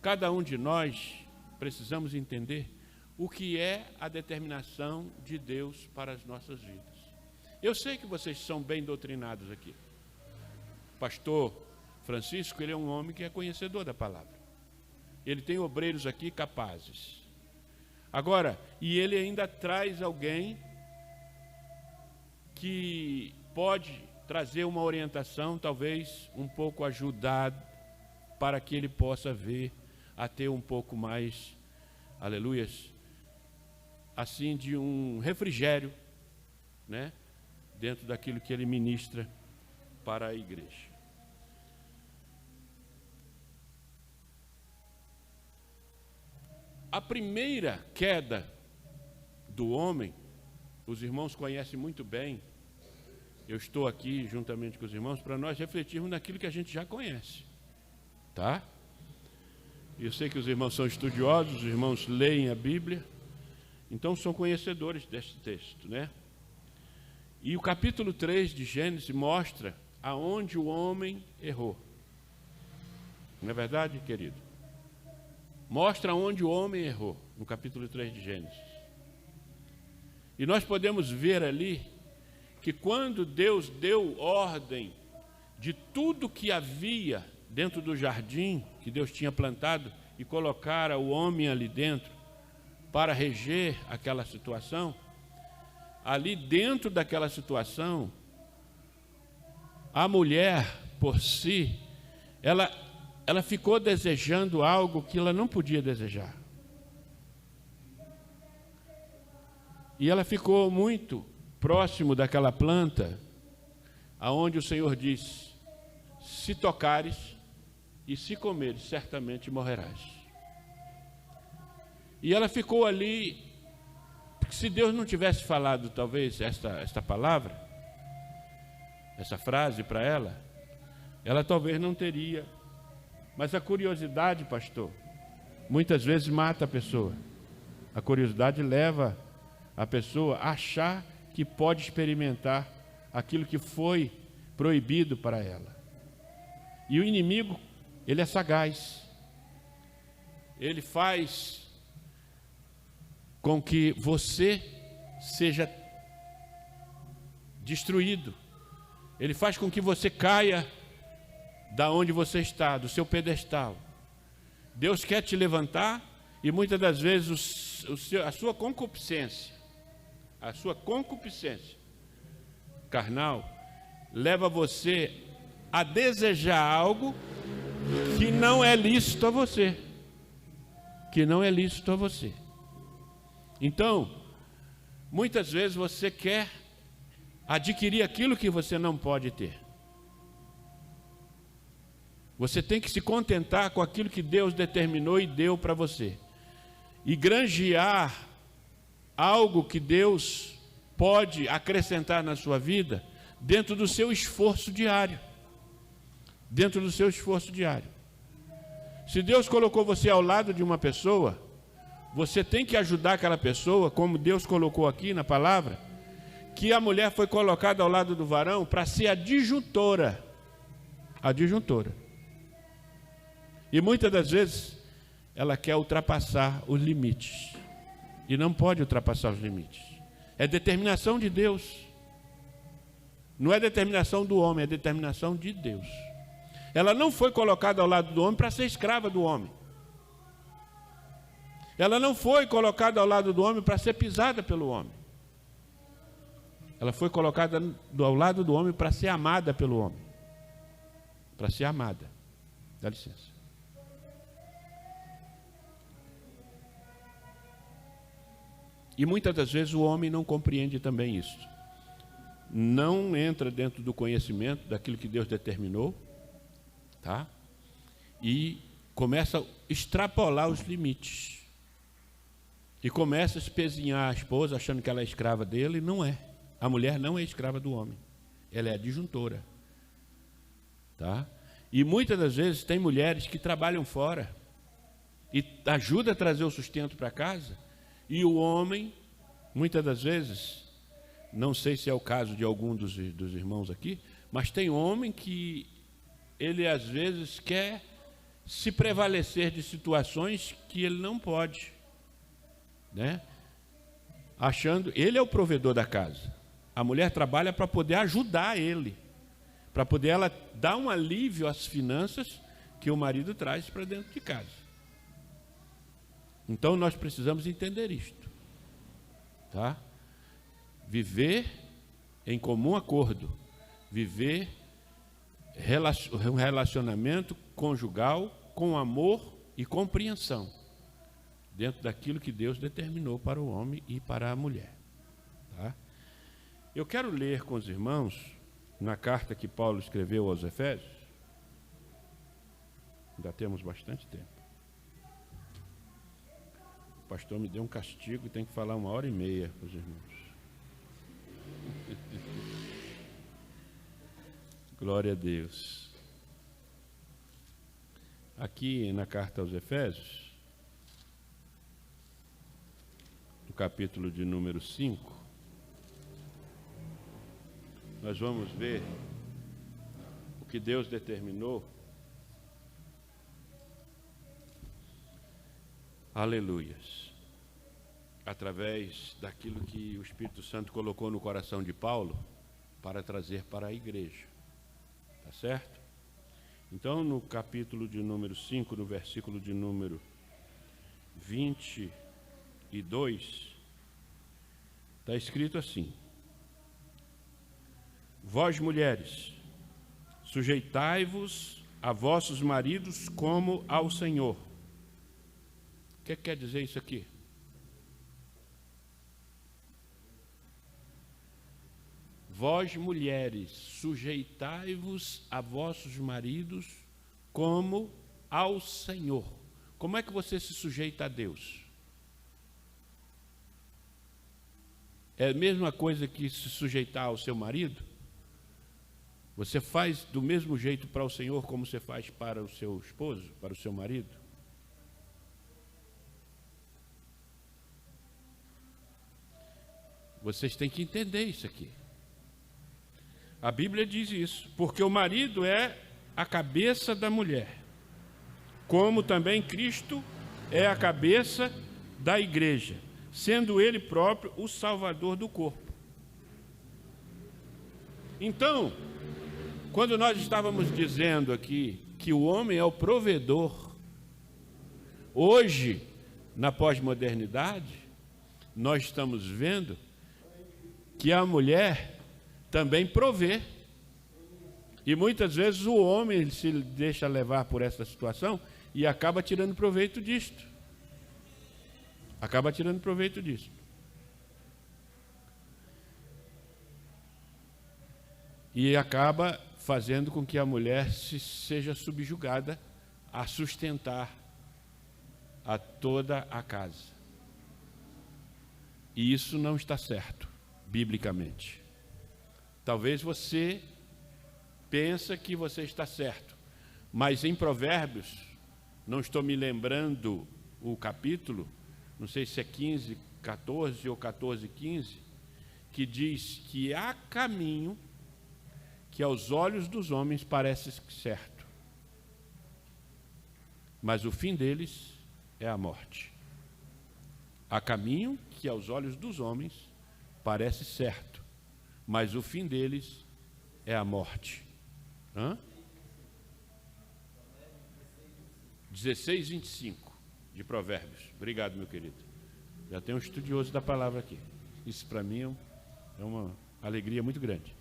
Cada um de nós precisamos entender o que é a determinação de Deus para as nossas vidas. Eu sei que vocês são bem doutrinados aqui. O pastor Francisco, ele é um homem que é conhecedor da palavra. Ele tem obreiros aqui capazes. Agora, e ele ainda traz alguém que pode trazer uma orientação, talvez um pouco ajudado, para que ele possa ver a ter um pouco mais, aleluias, assim, de um refrigério, né, dentro daquilo que ele ministra para a igreja. A primeira queda do homem, os irmãos conhecem muito bem. Eu estou aqui juntamente com os irmãos para nós refletirmos naquilo que a gente já conhece, tá? Eu sei que os irmãos são estudiosos, os irmãos leem a Bíblia, então são conhecedores deste texto, né? E o capítulo 3 de Gênesis mostra aonde o homem errou. Não é verdade, querido? Mostra onde o homem errou, no capítulo 3 de Gênesis. E nós podemos ver ali que quando Deus deu ordem de tudo que havia dentro do jardim que Deus tinha plantado e colocara o homem ali dentro para reger aquela situação, ali dentro daquela situação, a mulher por si, ela ficou desejando algo que ela não podia desejar. E ela ficou muito próximo daquela planta, aonde o Senhor diz: se tocares e se comeres, certamente morrerás. E ela ficou ali, porque se Deus não tivesse falado talvez esta palavra, essa frase para ela talvez não teria. Mas a curiosidade, pastor, muitas vezes mata a pessoa. A curiosidade leva a pessoa a achar que que pode experimentar aquilo que foi proibido para ela. E o inimigo, ele é sagaz. Ele faz com que você seja destruído. Ele faz com que você caia da onde você está, do seu pedestal. Deus quer te levantar e muitas das vezes a sua concupiscência carnal leva você a desejar algo que não é lícito a você. Então, muitas vezes você quer adquirir aquilo que você não pode ter. Você tem que se contentar com aquilo que Deus determinou e deu para você. E granjear algo que Deus pode acrescentar na sua vida dentro do seu esforço diário. Se Deus colocou você ao lado de uma pessoa, você tem que ajudar aquela pessoa, como Deus colocou aqui na palavra, que a mulher foi colocada ao lado do varão para ser a disjuntora. E muitas das vezes ela quer ultrapassar os limites. E não pode ultrapassar os limites. É determinação de Deus. Não é determinação do homem, é determinação de Deus. Ela não foi colocada ao lado do homem para ser escrava do homem. Ela não foi colocada ao lado do homem para ser pisada pelo homem. Ela foi colocada ao lado do homem para ser amada pelo homem. Para ser amada. Dá licença. E muitas das vezes o homem não compreende também isso. Não entra dentro do conhecimento daquilo que Deus determinou, tá? E começa a extrapolar os limites. E começa a espezinhar a esposa achando que ela é escrava dele, e não é. A mulher não é escrava do homem. Ela é a disjuntora. Tá? E muitas das vezes tem mulheres que trabalham fora e ajudam a trazer o sustento para casa. E o homem, muitas das vezes, não sei se é o caso de algum dos irmãos aqui, mas tem homem que ele às vezes quer se prevalecer de situações que ele não pode, né? Achando, ele é o provedor da casa. A mulher trabalha para poder ajudar ele, para poder ela dar um alívio às finanças que o marido traz para dentro de casa. Então nós precisamos entender isto, tá? Viver em comum acordo, viver um relacionamento conjugal com amor e compreensão, dentro daquilo que Deus determinou para o homem e para a mulher. Tá? Eu quero ler com os irmãos, na carta que Paulo escreveu aos Efésios, ainda temos bastante tempo. O pastor me deu um castigo e tem que falar 1h30 para os irmãos. Glória a Deus. Aqui na carta aos Efésios, no capítulo de número 5, nós vamos ver o que Deus determinou. Aleluias. Através daquilo que o Espírito Santo colocou no coração de Paulo para trazer para a igreja. Tá certo? Então, no capítulo de número 5, no versículo de número 22, está escrito assim: Vós, mulheres, sujeitai-vos a vossos maridos como ao Senhor. O que quer dizer isso aqui? Vós, mulheres, sujeitai-vos a vossos maridos como ao Senhor. Como é que você se sujeita a Deus? É a mesma coisa que se sujeitar ao seu marido? Você faz do mesmo jeito para o Senhor como você faz para o seu esposo, para o seu marido? Vocês têm que entender isso aqui. A Bíblia diz isso, porque o marido é a cabeça da mulher, como também Cristo é a cabeça da igreja, sendo ele próprio o salvador do corpo. Então, quando nós estávamos dizendo aqui que o homem é o provedor, hoje, na pós-modernidade, nós estamos vendo que a mulher também provê. E muitas vezes o homem se deixa levar por essa situação e acaba tirando proveito disto. Acaba tirando proveito disso. E acaba fazendo com que a mulher seja subjugada a sustentar a toda a casa. E isso não está certo, biblicamente. Talvez você pense que você está certo, mas em Provérbios, não estou me lembrando o capítulo, não sei se é 15, 14 ou 14, 15, que diz que há caminho que aos olhos dos homens parece certo, mas o fim deles é a morte. Há caminho que aos olhos dos homens parece certo, mas o fim deles é a morte. 16:25 de Provérbios. Obrigado, meu querido. Já tem um estudioso da palavra aqui. Isso para mim é uma alegria muito grande.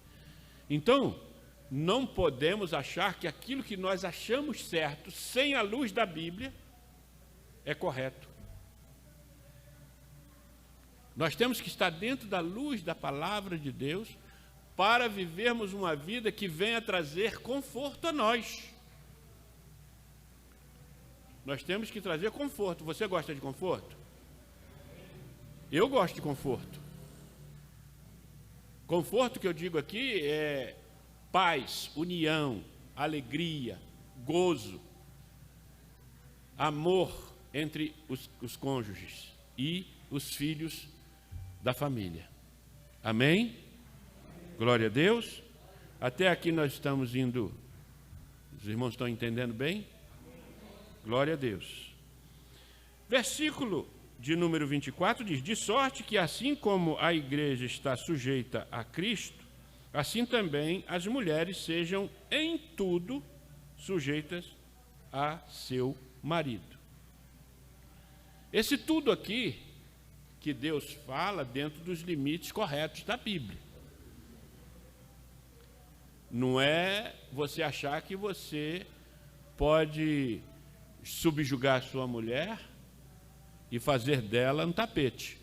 Então, não podemos achar que aquilo que nós achamos certo, sem a luz da Bíblia, é correto. Nós temos que estar dentro da luz da palavra de Deus para vivermos uma vida que venha trazer conforto a nós. Nós temos que trazer conforto. Você gosta de conforto? Eu gosto de conforto. Conforto que eu digo aqui é paz, união, alegria, gozo, amor entre os cônjuges e os filhos da família. Amém? Glória a Deus. Até aqui nós estamos indo. Os irmãos estão entendendo bem? Glória a Deus. Versículo de número 24 diz: de sorte que assim como a igreja está sujeita a Cristo, assim também as mulheres sejam em tudo sujeitas a seu marido. Esse tudo aqui que Deus fala dentro dos limites corretos da Bíblia. Não é você achar que você pode subjugar a sua mulher e fazer dela um tapete.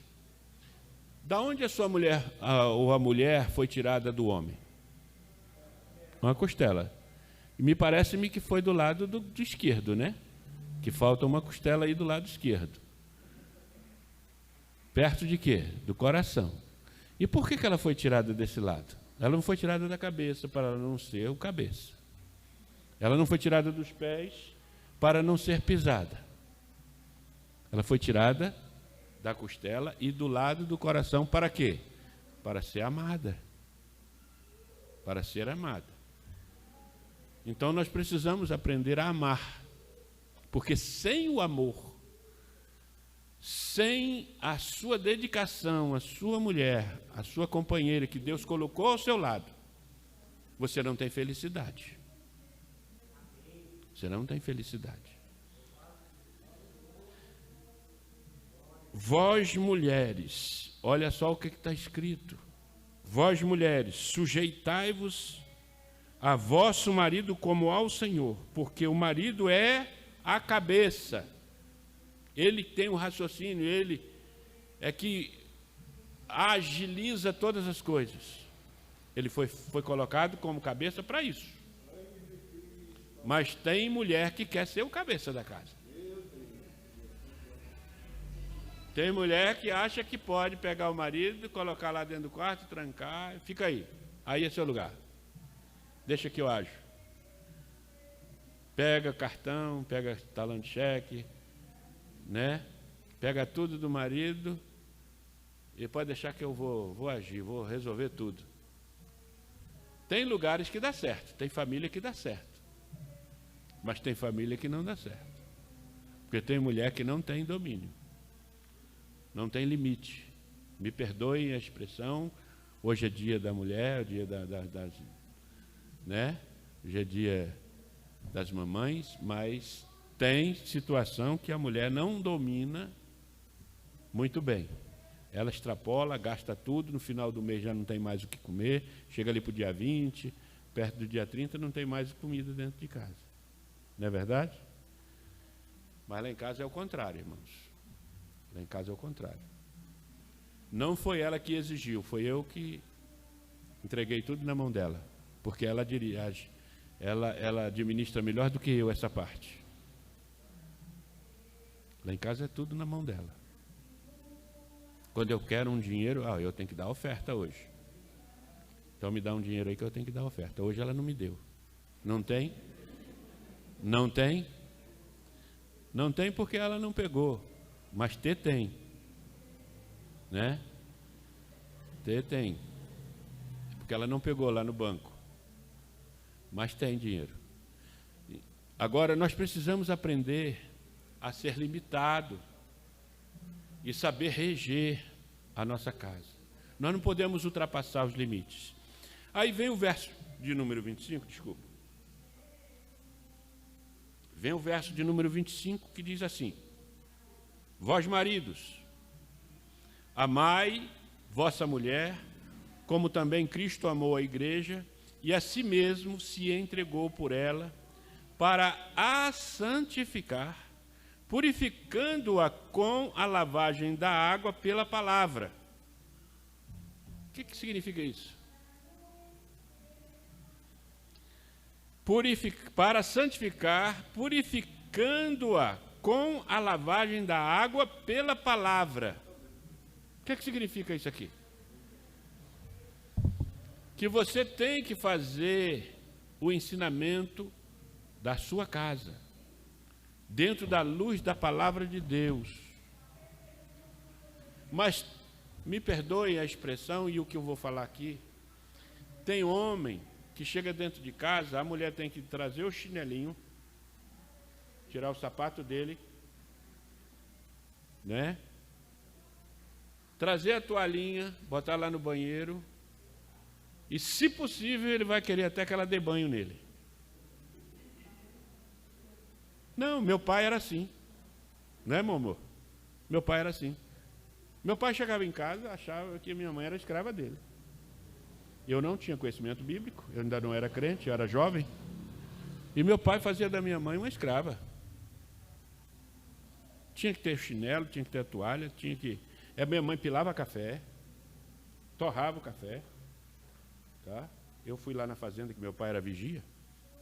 Da onde a sua mulher, ou a mulher foi tirada do homem? Uma costela. E me parece-me que foi do lado do esquerdo, né? Que falta uma costela aí do lado esquerdo. Perto de quê? Do coração. E por que ela foi tirada desse lado? Ela não foi tirada da cabeça para ela não ser o cabeça. Ela não foi tirada dos pés para não ser pisada. Ela foi tirada da costela e do lado do coração para quê? Para ser amada. Para ser amada. Então nós precisamos aprender a amar. Porque sem o amor, sem a sua dedicação, a sua mulher, a sua companheira que Deus colocou ao seu lado, você não tem felicidade. Você não tem felicidade. Vós mulheres, olha só o que está escrito. Vós mulheres, sujeitai-vos a vosso marido como ao Senhor, porque o marido é a cabeça. Ele tem o raciocínio, ele é que agiliza todas as coisas. Ele foi colocado como cabeça para isso. Mas tem mulher que quer ser o cabeça da casa. Tem mulher que acha que pode pegar o marido, colocar lá dentro do quarto, trancar, fica aí. Aí é seu lugar. Deixa que eu ajo. Pega cartão, pega talão de cheque, né? Pega tudo do marido E pode deixar que eu vou agir, vou resolver tudo. Tem lugares que dá certo, tem família que dá certo. Mas tem família que não dá certo. Porque tem mulher que não tem domínio. Não tem limite. Me perdoem a expressão, hoje é dia da mulher, dia das, né? Hoje é dia das mamães, mas tem situação que a mulher não domina muito bem. Ela extrapola, gasta tudo, no final do mês já não tem mais o que comer, chega ali para o dia 20, perto do dia 30 não tem mais comida dentro de casa. Não é verdade? Mas lá em casa é o contrário, irmãos. Lá em casa é o contrário. Não foi ela que exigiu, foi eu que entreguei tudo na mão dela. Porque ela dirige, ela administra melhor do que eu essa parte. Lá em casa é tudo na mão dela. Quando eu quero um dinheiro, eu tenho que dar oferta hoje. Então me dá um dinheiro aí que eu tenho que dar oferta. Hoje ela não me deu. Não tem? Não tem? Não tem porque ela não pegou. Mas ter tem. Né? Ter tem. Porque ela não pegou lá no banco. Mas tem dinheiro. Agora nós precisamos aprender a ser limitado e saber reger a nossa casa. Nós não podemos ultrapassar os limites. Aí vem o verso de número 25, desculpa. Vem o verso de número 25 que diz assim: vós maridos, amai vossa mulher, como também Cristo amou a igreja, e a si mesmo se entregou por ela, para a santificar, purificando-a com a lavagem da água pela palavra. O que significa isso? Para santificar, purificando-a com a lavagem da água pela palavra. O que significa isso aqui? Que você tem que fazer o ensinamento da sua casa, dentro da luz da palavra de Deus. Mas, me perdoe a expressão e o que eu vou falar aqui, tem homem que chega dentro de casa, a mulher tem que trazer o chinelinho, tirar o sapato dele, né? Trazer a toalhinha, botar lá no banheiro, e se possível ele vai querer até que ela dê banho nele. Não, meu pai era assim. Não é, meu amor? Meu pai era assim. Meu pai chegava em casa, achava que minha mãe era escrava dele. Eu não tinha conhecimento bíblico, eu ainda não era crente, eu era jovem. E meu pai fazia da minha mãe uma escrava. Tinha que ter chinelo, tinha que ter toalha, tinha que... A minha mãe pilava café, torrava o café. Tá? Eu fui lá na fazenda, que meu pai era vigia,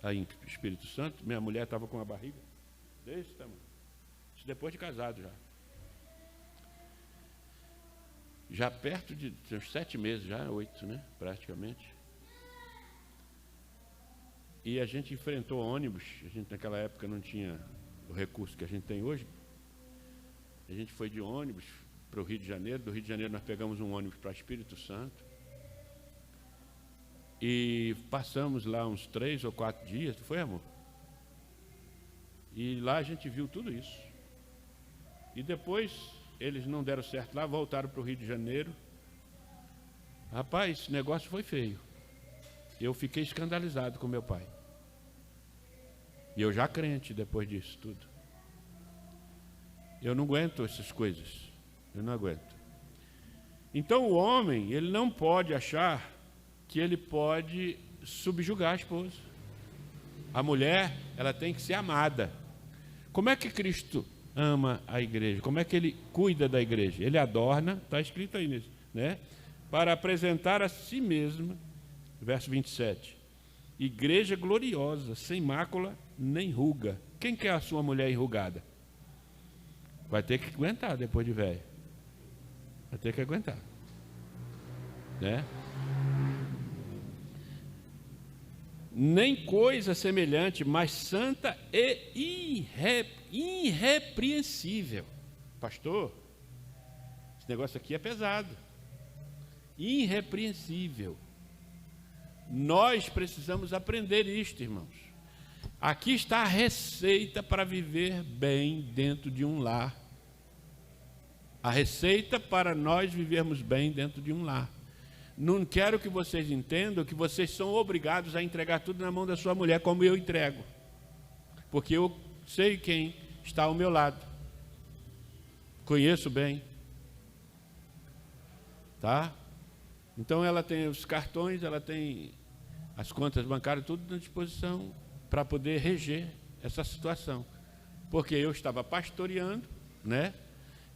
aí em Espírito Santo, minha mulher estava com uma barriga desse tamanho. Isso depois de casado já. Já perto de uns 7 meses, já 8, né? Praticamente. E a gente enfrentou ônibus, a gente naquela época não tinha o recurso que a gente tem hoje. A gente foi de ônibus para o Rio de Janeiro, do Rio de Janeiro nós pegamos um ônibus para Espírito Santo. E passamos lá uns 3 ou 4 dias, foi, amor? E lá a gente viu tudo isso. E depois eles não deram certo lá, voltaram para o Rio de Janeiro. Rapaz, esse negócio foi feio. Eu fiquei escandalizado com meu pai. E eu já crente depois disso tudo. Eu não aguento essas coisas. Eu não aguento. Então o homem, ele não pode achar que ele pode subjugar a esposa. A mulher, ela tem que ser amada. Como é que Cristo ama a igreja? Como é que ele cuida da igreja? Ele adorna, está escrito aí nisso, né? Para apresentar a si mesmo, verso 27, igreja gloriosa, sem mácula nem ruga. Quem quer a sua mulher enrugada? Vai ter que aguentar depois de velho. Vai ter que aguentar, né? Nem coisa semelhante, mas santa e irrepreensível. Pastor, esse negócio aqui é pesado. irrepreensível. Nós precisamos aprender isto, irmãos. Aqui está a receita para viver bem dentro de um lar. A receita para nós vivermos bem dentro de um lar. Não quero que vocês entendam que vocês são obrigados a entregar tudo na mão da sua mulher, como eu entrego. Porque eu sei quem está ao meu lado. Conheço bem. Tá? Então ela tem os cartões, ela tem as contas bancárias, tudo à disposição para poder reger essa situação. Porque eu estava pastoreando, né?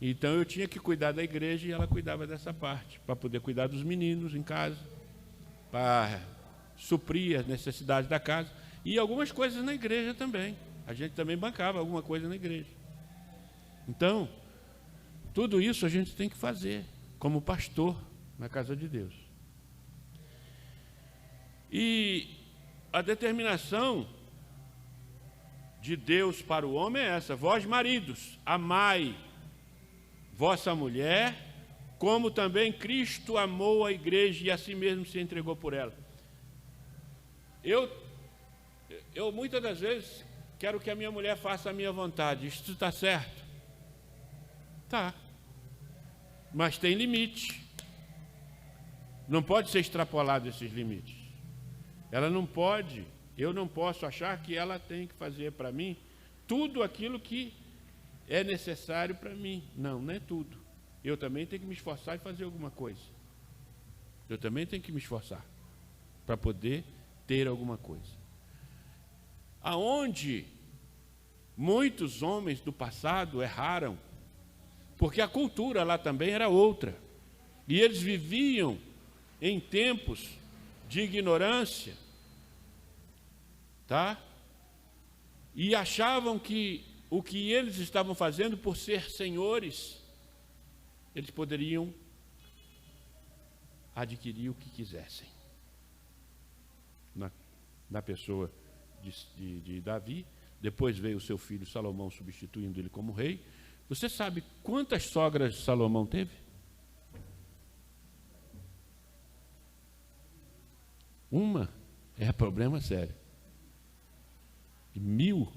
Então eu tinha que cuidar da igreja e ela cuidava dessa parte, para poder cuidar dos meninos em casa, para suprir as necessidades da casa e algumas coisas na igreja também. A gente também bancava alguma coisa na igreja. Então, tudo isso a gente tem que fazer como pastor na casa de Deus. E a determinação de Deus para o homem é essa: vós maridos, amai vossa mulher, como também Cristo amou a igreja e a si mesmo se entregou por ela. Eu muitas das vezes quero que a minha mulher faça a minha vontade. Isso está certo? Tá. Mas tem limite. Não pode ser extrapolado esses limites. Ela não pode, eu não posso achar que ela tem que fazer para mim tudo aquilo que é necessário para mim. Não, não é tudo. Eu também tenho que me esforçar e fazer alguma coisa. Eu também tenho que me esforçar para poder ter alguma coisa. Aonde muitos homens do passado erraram, porque a cultura lá também era outra. E eles viviam em tempos de ignorância, tá? E achavam que o que eles estavam fazendo por ser senhores, eles poderiam adquirir o que quisessem. Na pessoa de Davi, depois veio o seu filho Salomão substituindo ele como rei. Você sabe quantas sogras Salomão teve? Uma é problema sério. 1000.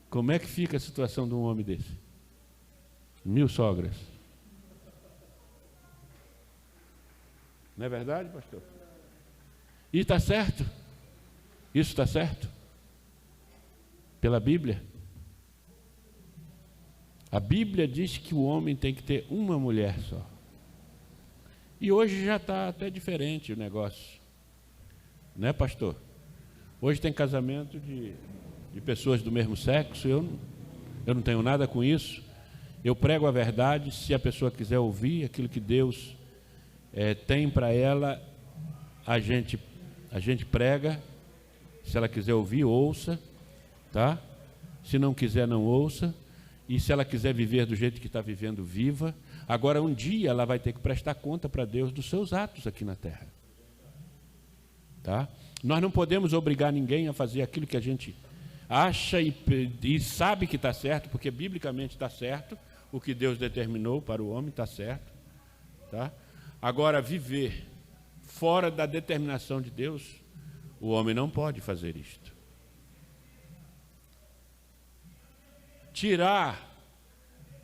Como é que fica a situação de um homem desse? 1000 sogras. Não é verdade, pastor? E está certo? Isso está certo? Pela Bíblia? A Bíblia diz que o homem tem que ter uma mulher só. E hoje já está até diferente o negócio. Não é, pastor? Hoje tem casamento de pessoas do mesmo sexo. Eu não tenho nada com isso. Eu prego a verdade. Se a pessoa quiser ouvir aquilo que Deus tem para ela, a gente prega. Se ela quiser ouvir, ouça, tá? Se não quiser, não ouça. E se ela quiser viver do jeito que está vivendo, viva. Agora, um dia, ela vai ter que prestar conta para Deus dos seus atos aqui na terra. Tá? Nós não podemos obrigar ninguém a fazer aquilo que a gente acha e sabe que está certo, porque biblicamente está certo. O que Deus determinou para o homem está certo. Tá? Agora, viver fora da determinação de Deus, o homem não pode fazer isto. Tirar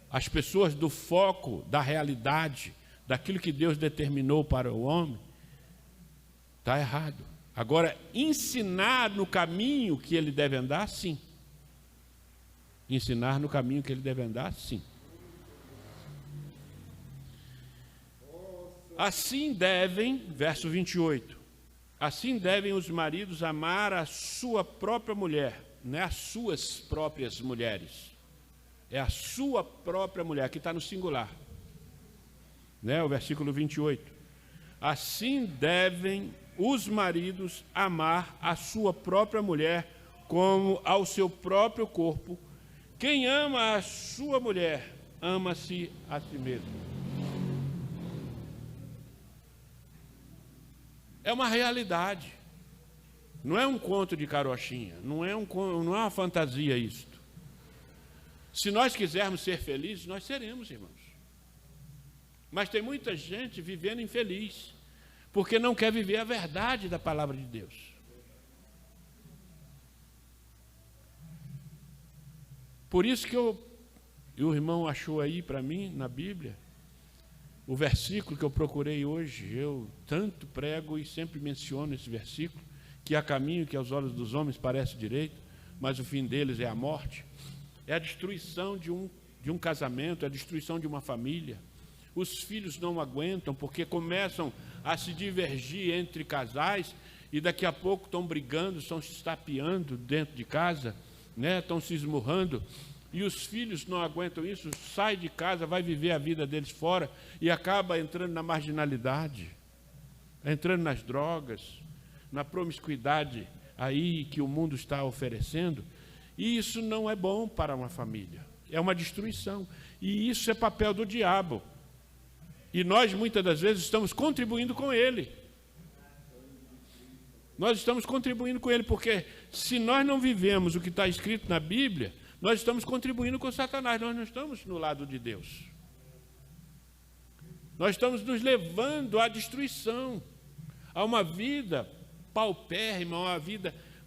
as pessoas do foco da realidade, daquilo que Deus determinou para o homem, está errado. Agora, ensinar no caminho que ele deve andar, sim. Ensinar no caminho que ele deve andar, sim. Assim devem, verso 28, assim devem os maridos amar a sua própria mulher, não é as suas próprias mulheres. É a sua própria mulher, que está no singular. Né? O versículo 28. Assim devem os maridos amar a sua própria mulher como ao seu próprio corpo. Quem ama a sua mulher, ama-se a si mesmo. É uma realidade. Não é um conto de carochinha. Não é uma fantasia isto. Se nós quisermos ser felizes, nós seremos, irmãos. Mas tem muita gente vivendo infeliz, porque não quer viver a verdade da palavra de Deus. Por isso que o irmão achou aí para mim, na Bíblia, o versículo que eu procurei hoje. Eu tanto prego e sempre menciono esse versículo, que há caminho que aos olhos dos homens parece direito, mas o fim deles é a morte. É a destruição de um casamento, é a destruição de uma família. Os filhos não aguentam porque começam a se divergir entre casais e daqui a pouco estão brigando, estão se estapeando dentro de casa, né? Estão se esmurrando. E os filhos não aguentam isso, sai de casa, vai viver a vida deles fora e acaba entrando na marginalidade, entrando nas drogas, na promiscuidade aí que o mundo está oferecendo. E isso não é bom para uma família, é uma destruição. E isso é papel do diabo. E nós, muitas das vezes, estamos contribuindo com ele. Nós estamos contribuindo com ele, porque se nós não vivemos o que está escrito na Bíblia, nós estamos contribuindo com Satanás, nós não estamos no lado de Deus. Nós estamos nos levando à destruição, a uma vida paupérrima,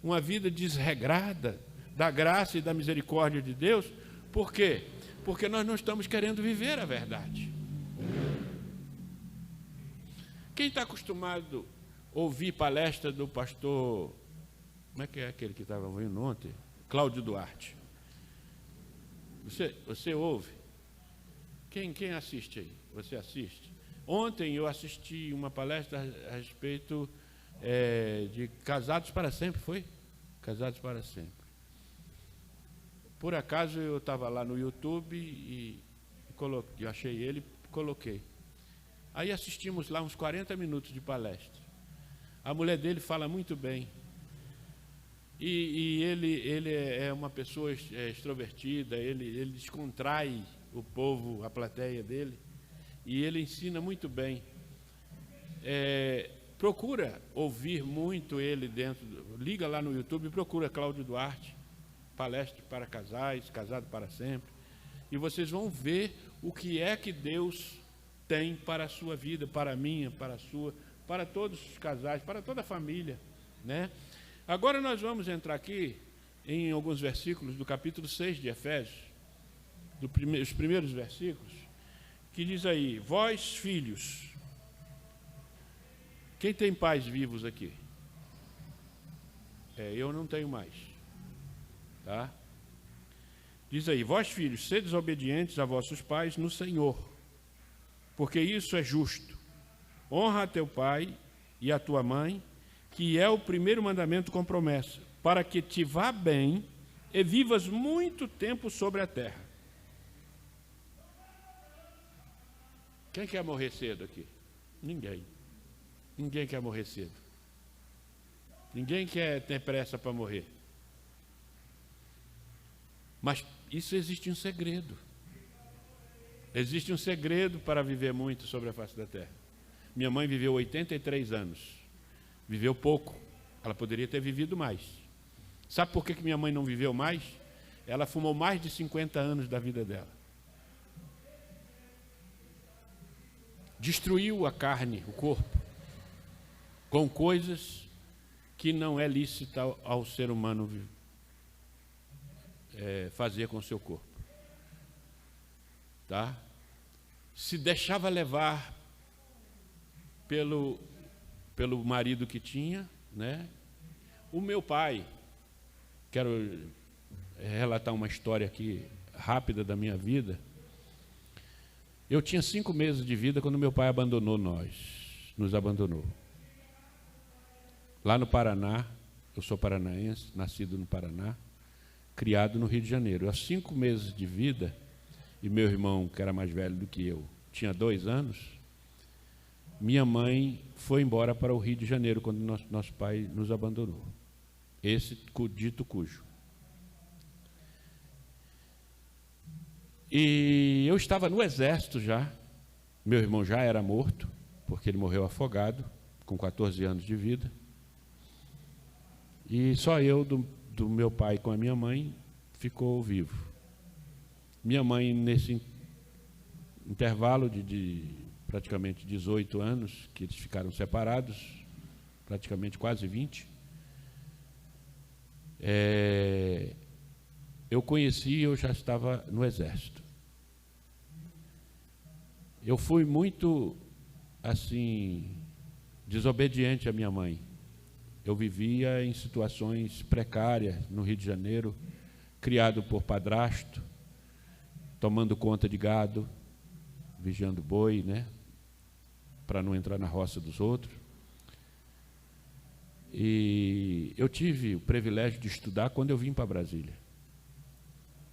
uma vida desregrada da graça e da misericórdia de Deus. Por quê? Porque nós não estamos querendo viver a verdade. Quem está acostumado a ouvir palestra do pastor, como é que é aquele que estava ouvindo ontem? Cláudio Duarte. Você ouve? Quem assiste aí? Você assiste? Ontem eu assisti uma palestra a respeito de Casados para Sempre, foi? Casados para Sempre. Por acaso eu estava lá no YouTube e eu achei ele e coloquei. Aí assistimos lá uns 40 minutos de palestra. A mulher dele fala muito bem. E ele é uma pessoa extrovertida, ele descontrai o povo, a plateia dele, e ele ensina muito bem. Procura ouvir muito ele liga lá no YouTube e procura Cláudio Duarte, palestra para casais, casado para sempre, e vocês vão ver o que é que Deus tem para a sua vida, para a minha, para a sua, para todos os casais, para toda a família, né? Agora nós vamos entrar aqui em alguns versículos do capítulo 6 de Efésios, os primeiros versículos, que diz aí: vós, filhos. Quem tem pais vivos aqui? Eu não tenho mais. Tá? Diz aí: vós, filhos, sedes obedientes a vossos pais no Senhor, porque isso é justo. Honra a teu pai e a tua mãe, que é o primeiro mandamento com promessa, para que te vá bem e vivas muito tempo sobre a terra. Quem quer morrer cedo aqui? Ninguém. Ninguém quer morrer cedo. Ninguém quer ter pressa para morrer. Mas isso existe um segredo. Existe um segredo para viver muito sobre a face da terra. Minha mãe viveu 83 anos. Viveu pouco, ela poderia ter vivido mais. Sabe por que minha mãe não viveu mais? Ela fumou mais de 50 anos da vida dela. Destruiu a carne, o corpo, com coisas que não é lícita ao ser humano fazer com o seu corpo. Tá? Se deixava levar pelo marido que tinha, né? O meu pai, quero relatar uma história aqui rápida da minha vida. Eu tinha 5 meses de vida quando meu pai nos abandonou. Lá no Paraná, eu sou paranaense, nascido no Paraná, criado no Rio de Janeiro. Aos 5 meses de vida, e meu irmão, que era mais velho do que eu, tinha 2 anos, minha mãe foi embora para o Rio de Janeiro quando nosso pai nos abandonou. Esse dito cujo. E eu estava no exército já. Meu irmão já era morto, porque ele morreu afogado, com 14 anos de vida. E só eu, do meu pai com a minha mãe, ficou vivo. Minha mãe, nesse intervalo de praticamente 18 anos que eles ficaram separados, praticamente quase 20. Eu conheci, eu já estava no Exército. Eu fui muito, assim, desobediente à minha mãe. Eu vivia em situações precárias no Rio de Janeiro, criado por padrasto, tomando conta de gado, vigiando boi, né, para não entrar na roça dos outros. E eu tive o privilégio de estudar quando eu vim para Brasília,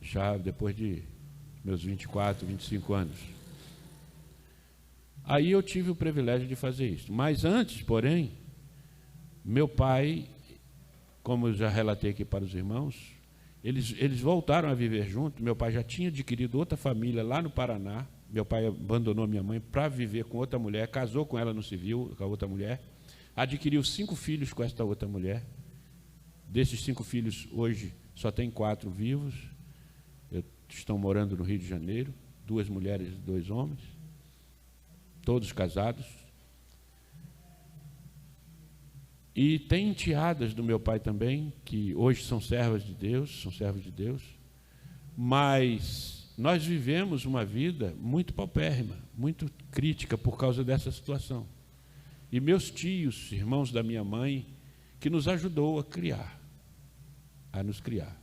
já depois de meus 24, 25 anos. Aí eu tive o privilégio de fazer isso. Mas antes, porém, meu pai, como eu já relatei aqui para os irmãos, eles voltaram a viver juntos. Meu pai já tinha adquirido outra família lá no Paraná. Meu pai abandonou minha mãe para viver com outra mulher, casou com ela no civil, com a outra mulher, adquiriu 5 filhos com esta outra mulher. Desses 5 filhos, hoje, só tem 4 vivos, estão morando no Rio de Janeiro, 2 mulheres e 2 homens, todos casados. E tem enteadas do meu pai também, que hoje são servos de Deus, mas nós vivemos uma vida muito paupérrima, muito crítica por causa dessa situação. E meus tios, irmãos da minha mãe, que nos ajudou a nos criar.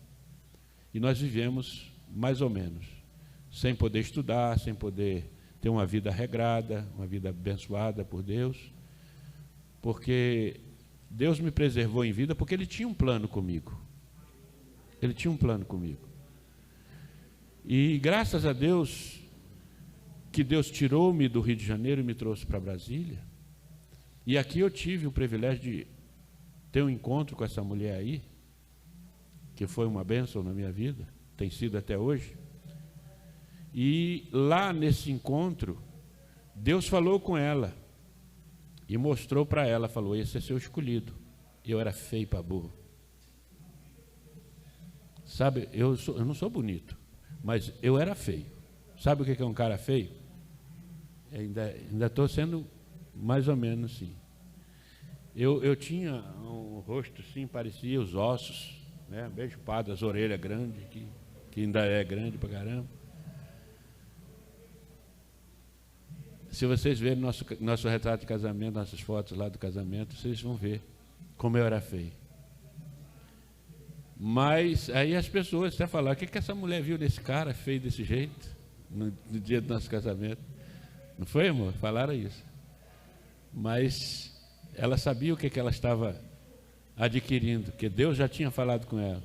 E nós vivemos mais ou menos, sem poder estudar, sem poder ter uma vida regrada, uma vida abençoada por Deus, porque Deus me preservou em vida porque Ele tinha um plano comigo. Ele tinha um plano comigo. E graças a Deus, que Deus tirou-me do Rio de Janeiro e me trouxe para Brasília. E aqui eu tive o privilégio de ter um encontro com essa mulher aí, que foi uma bênção na minha vida, tem sido até hoje. E lá nesse encontro, Deus falou com ela e mostrou para ela, falou: esse é seu escolhido. Eu era feio para burro. Sabe, eu não sou bonito, mas eu era feio. Sabe o que é um cara feio? Ainda estou sendo mais ou menos assim. Eu tinha um rosto assim, parecia os ossos, né, bem chupado, as orelhas grandes, que ainda é grande pra caramba. Se vocês verem nosso retrato de casamento, nossas fotos lá do casamento, vocês vão ver como eu era feio. Mas aí as pessoas até falaram: o que essa mulher viu desse cara feio desse jeito no dia do nosso casamento? Não foi, amor? Falaram isso. Mas ela sabia o que ela estava adquirindo, que Deus já tinha falado com ela.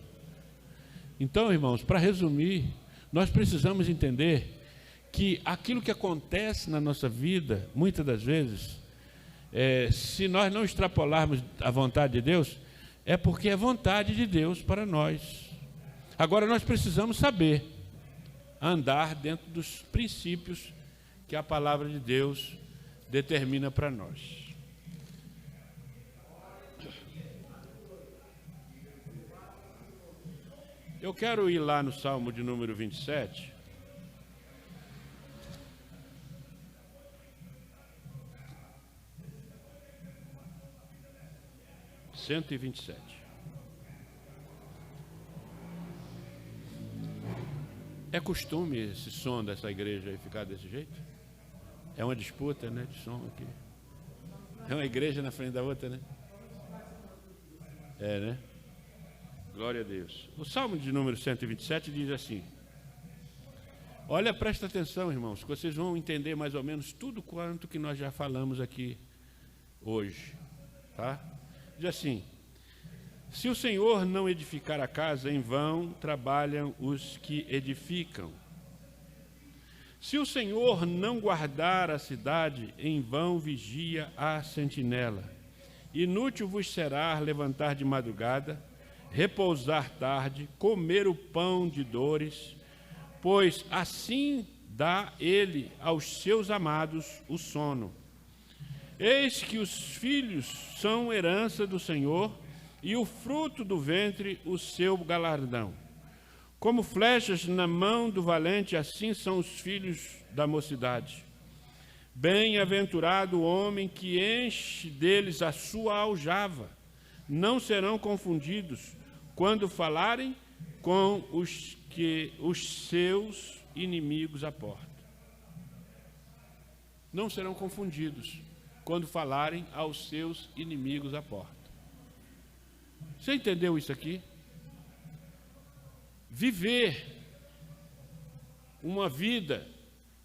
Então, irmãos, para resumir, nós precisamos entender que aquilo que acontece na nossa vida, muitas das vezes, se nós não extrapolarmos a vontade de Deus, é porque é vontade de Deus para nós. Agora, nós precisamos saber andar dentro dos princípios que a palavra de Deus determina para nós. Eu quero ir lá no Salmo de número 27. É costume esse som dessa igreja aí ficar desse jeito? É uma disputa, né, de som aqui. É uma igreja na frente da outra, né? É, né? Glória a Deus. O Salmo de número 127 diz assim: olha, presta atenção, irmãos, que vocês vão entender mais ou menos tudo quanto que nós já falamos aqui hoje, tá? Diz assim: se o Senhor não edificar a casa, em vão trabalham os que edificam. Se o Senhor não guardar a cidade, em vão vigia a sentinela. Inútil vos será levantar de madrugada, repousar tarde, comer o pão de dores, pois assim dá ele aos seus amados o sono. Eis que os filhos são herança do Senhor, e o fruto do ventre o seu galardão. Como flechas na mão do valente, assim são os filhos da mocidade. Bem-aventurado o homem que enche deles a sua aljava. Não serão confundidos quando falarem com os que os seus inimigos aportam. Não serão confundidos quando falarem aos seus inimigos à porta. Você entendeu isso aqui? Viver uma vida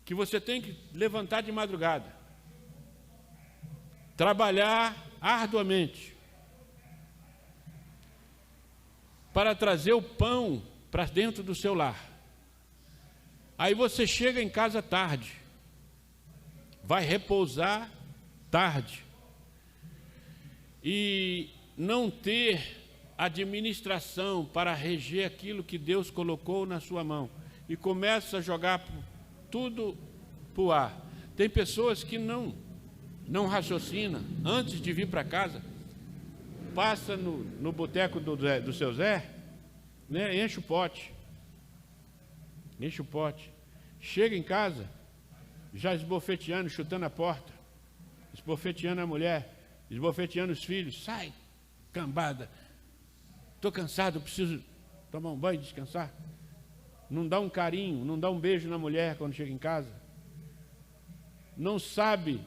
que você tem que levantar de madrugada, trabalhar arduamente para trazer o pão para dentro do seu lar. Aí você chega em casa tarde, vai repousar tarde e não ter administração para reger aquilo que Deus colocou na sua mão e começa a jogar tudo para o ar. Tem pessoas que não raciocinam antes de vir para casa, passa no boteco do seu Zé, né, enche o pote, chega em casa já esbofeteando, chutando a porta, esbofeteando a mulher, esbofeteando os filhos. Sai, cambada, estou cansado, preciso tomar um banho e descansar. Não dá um carinho, não dá um beijo na mulher quando chega em casa. Não sabe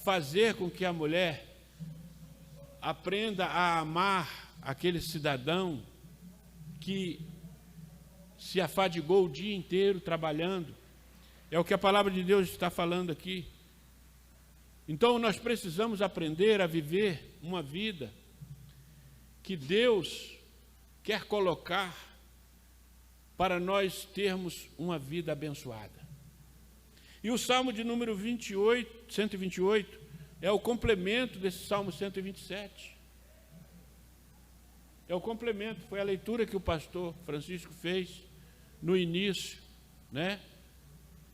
fazer com que a mulher aprenda a amar aquele cidadão que se afadigou o dia inteiro trabalhando. É o que a palavra de Deus está falando aqui. Então nós precisamos aprender a viver uma vida que Deus quer colocar para nós termos uma vida abençoada. E o Salmo de número 128, é o complemento desse Salmo 127. É o complemento, foi a leitura que o pastor Francisco fez no início, né?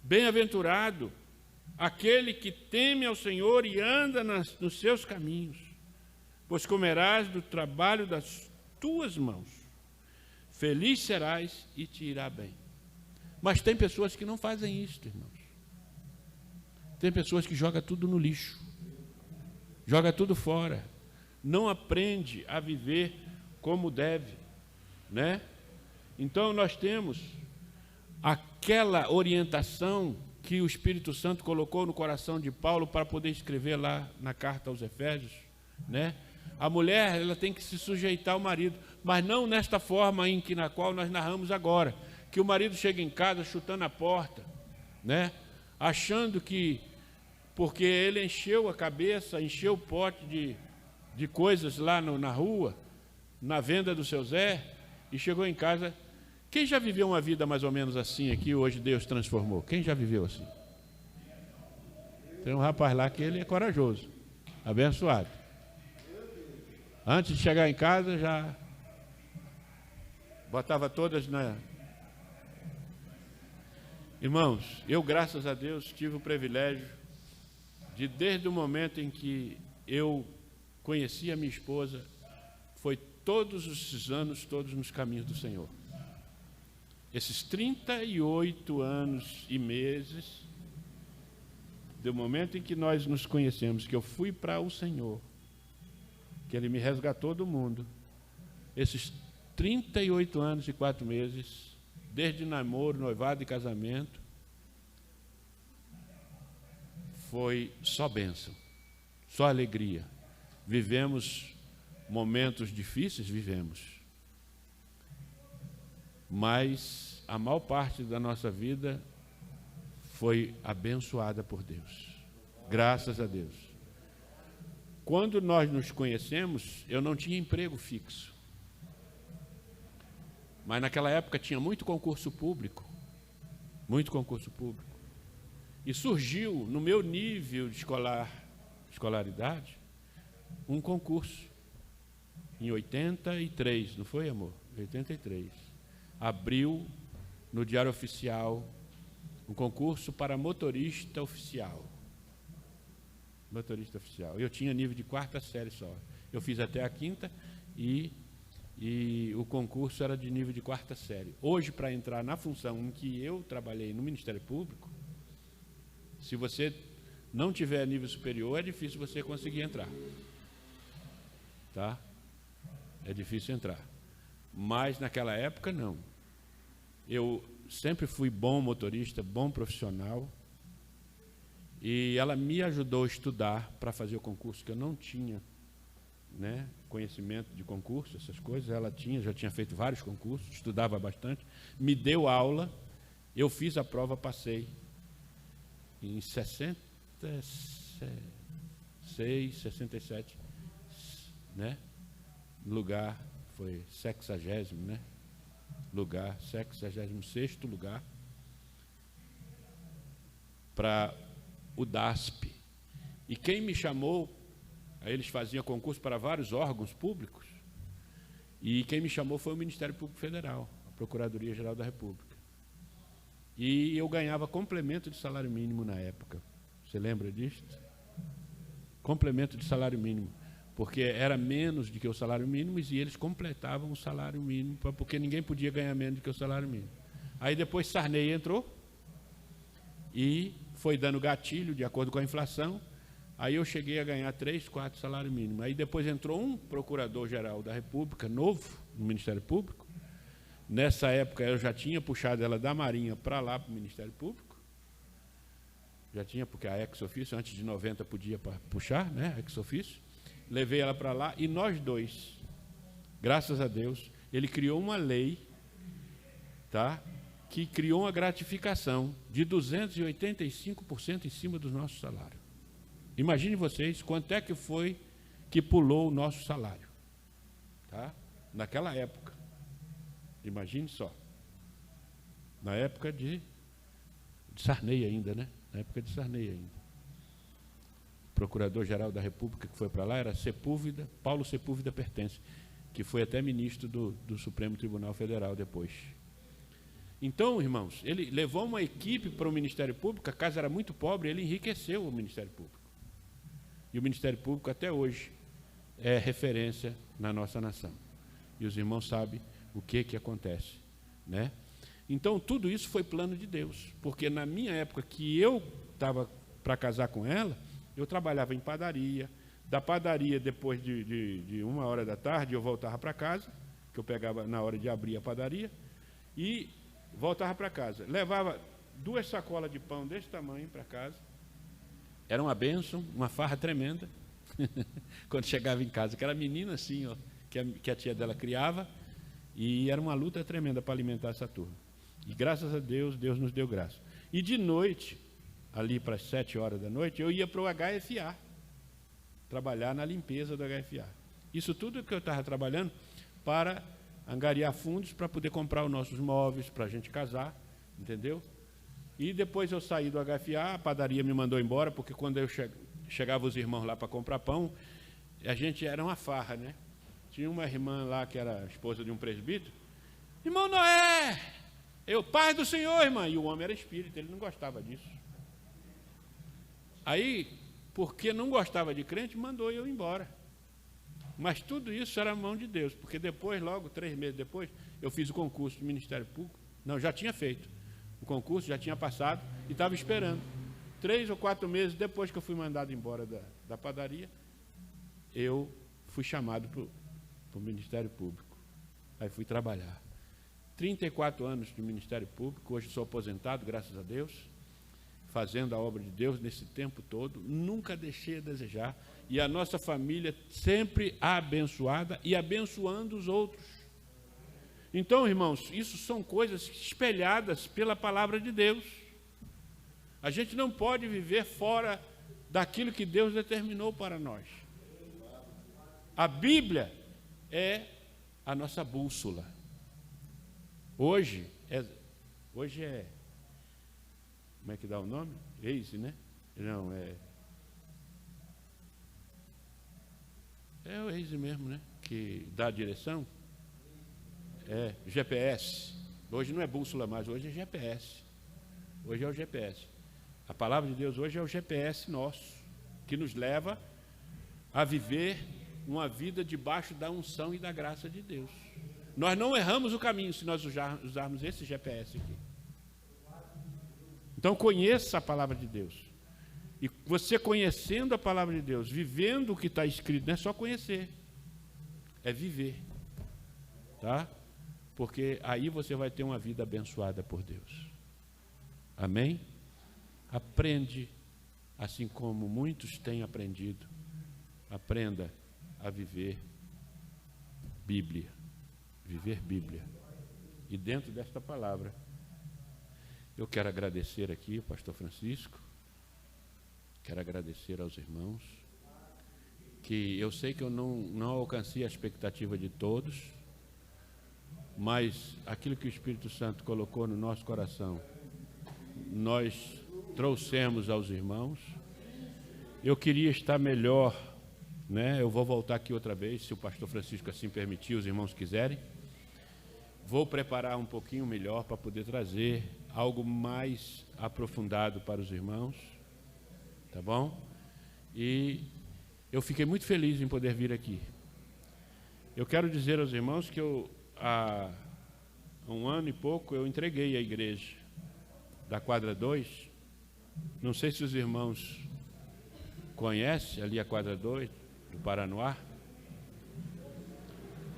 Bem-aventurado aquele que teme ao Senhor e anda nos seus caminhos, pois comerás do trabalho das tuas mãos. Feliz serás e te irá bem. Mas tem pessoas que não fazem isso, irmãos. Tem pessoas que jogam tudo no lixo, joga tudo fora, não aprende a viver como deve, né? Então nós temos aquela orientação que o Espírito Santo colocou no coração de Paulo para poder escrever lá na carta aos Efésios, né? A mulher, ela tem que se sujeitar ao marido, mas não nesta forma na qual nós narramos agora, que o marido chega em casa chutando a porta, né? Achando que, porque ele encheu a cabeça, encheu o pote de coisas lá na rua, na venda do seu Zé, e chegou em casa. Quem já viveu uma vida mais ou menos assim aqui, hoje Deus transformou? Quem já viveu assim? Tem um rapaz lá que ele é corajoso, abençoado. Antes de chegar em casa, já botava todas na... Irmãos, eu, graças a Deus, tive o privilégio de, desde o momento em que eu conheci a minha esposa, foi todos esses anos, todos nos caminhos do Senhor. Esses 38 anos e meses, do momento em que nós nos conhecemos, que eu fui para o Senhor, que Ele me resgatou do mundo, esses 38 anos e 4 meses, desde namoro, noivado e casamento, foi só bênção, só alegria. Vivemos momentos difíceis, mas a maior parte da nossa vida foi abençoada por Deus, graças a Deus. Quando nós nos conhecemos, eu não tinha emprego fixo, mas naquela época tinha muito concurso público, e surgiu no meu nível de escolaridade um concurso em 83, não foi, amor? 83. Abriu no Diário Oficial um concurso para motorista oficial. Eu tinha nível de 4ª série só. Eu fiz até a 5ª e o concurso era de nível de 4ª série. Hoje, para entrar na função em que eu trabalhei no Ministério Público, Se você não tiver nível superior, é difícil você conseguir entrar. Tá? É difícil entrar. Mas naquela época, não. Eu sempre fui bom motorista, bom profissional. E ela me ajudou a estudar para fazer o concurso, que eu não tinha, né, conhecimento de concurso, essas coisas. Ela tinha, já tinha feito vários concursos, estudava bastante. Me deu aula, eu fiz a prova, passei. Em 66, 67, né? Lugar, foi 60º, né? Lugar, 66º lugar para o DASP. E quem me chamou, aí eles faziam concurso para vários órgãos públicos, e quem me chamou foi o Ministério Público Federal, a Procuradoria-Geral da República. E eu ganhava complemento de salário mínimo na época. Você lembra disso? Complemento de salário mínimo, porque era menos do que o salário mínimo e eles completavam o salário mínimo, porque ninguém podia ganhar menos do que o salário mínimo. Aí depois Sarney entrou e foi dando gatilho de acordo com a inflação. Aí eu cheguei a ganhar 3, 4 salários mínimos. Aí depois entrou um procurador-geral da República, novo, no Ministério Público. Nessa época eu já tinha puxado ela da Marinha para lá, para o Ministério Público. Já tinha, porque a ex-ofício, antes de 90 podia puxar, né, a ex-ofício. Levei ela para lá e nós dois, graças a Deus, ele criou uma lei, tá, que criou uma gratificação de 285% em cima do nosso salário. Imagine vocês quanto é que foi que pulou o nosso salário, tá? Naquela época. Imagine só. Na época de Sarney ainda, né? Na época de Sarney ainda. O Procurador-Geral da República que foi para lá era Sepúlveda, Paulo Sepúlveda Pertence, que foi até ministro do Supremo Tribunal Federal depois. Então, irmãos, ele levou uma equipe para o Ministério Público, a casa era muito pobre, ele enriqueceu o Ministério Público. E o Ministério Público, até hoje, é referência na nossa nação. E os irmãos sabem o que acontece, né? Então, tudo isso foi plano de Deus, porque na minha época que eu estava para casar com ela, eu trabalhava em padaria. Da padaria, depois de 1h da tarde, eu voltava para casa, que eu pegava na hora de abrir a padaria, e voltava para casa. Levava 2 sacolas de pão desse tamanho para casa. Era uma bênção, uma farra tremenda, quando chegava em casa, que era menina assim, ó, que a tia dela criava, e era uma luta tremenda para alimentar essa turma. E graças a Deus, Deus nos deu graça. E de noite, ali para as 7h da noite, eu ia para o HFA, trabalhar na limpeza do HFA. Isso tudo que eu estava trabalhando para angariar fundos para poder comprar os nossos móveis, para a gente casar, entendeu? E depois eu saí do HFA, a padaria me mandou embora, porque quando eu chegava os irmãos lá para comprar pão, a gente era uma farra, né? Tinha uma irmã lá que era esposa de um presbítero. Irmão Noé, eu, paz do Senhor, irmã. E o homem era espírita, ele não gostava disso. Aí, porque não gostava de crente, mandou eu embora. Mas tudo isso era a mão de Deus, porque depois, logo 3 meses depois, eu fiz o concurso do Ministério Público. Não, já tinha feito. O concurso já tinha passado e estava esperando. 3 ou 4 meses depois que eu fui mandado embora da padaria, eu fui chamado para o Ministério Público. Aí fui trabalhar. 34 anos de Ministério Público, hoje sou aposentado, graças a Deus, fazendo a obra de Deus nesse tempo todo, nunca deixei a desejar, e a nossa família sempre abençoada e abençoando os outros. Então, irmãos, isso são coisas espelhadas pela palavra de Deus. A gente não pode viver fora daquilo que Deus determinou para nós. A Bíblia é a nossa bússola. Hoje é como é que dá o nome? Waze, né? Não, é o Waze mesmo, né? Que dá a direção. É, GPS. Hoje não é bússola mais, hoje é GPS. Hoje é o GPS. A palavra de Deus hoje é o GPS nosso, que nos leva a viver uma vida debaixo da unção e da graça de Deus. Nós não erramos o caminho se nós usarmos esse GPS aqui. Então conheça a palavra de Deus. E você conhecendo a palavra de Deus, vivendo o que está escrito, não é só conhecer, é viver, tá? Porque aí você vai ter uma vida abençoada por Deus. Amém? Aprende, assim como muitos têm aprendido, aprenda a viver Bíblia, viver Bíblia. E dentro desta palavra, eu quero agradecer aqui o pastor Francisco, quero agradecer aos irmãos, que eu sei que eu não alcancei a expectativa de todos, mas aquilo que o Espírito Santo colocou no nosso coração, nós trouxemos aos irmãos. Eu queria estar melhor, né? Eu vou voltar aqui outra vez, se o pastor Francisco assim permitir, os irmãos quiserem. Vou preparar um pouquinho melhor para poder trazer algo mais aprofundado para os irmãos, tá bom? E eu fiquei muito feliz em poder vir aqui. Eu quero dizer aos irmãos que há um ano e pouco eu entreguei a igreja da quadra 2. Não sei se os irmãos conhecem ali a quadra 2 do Paranoá.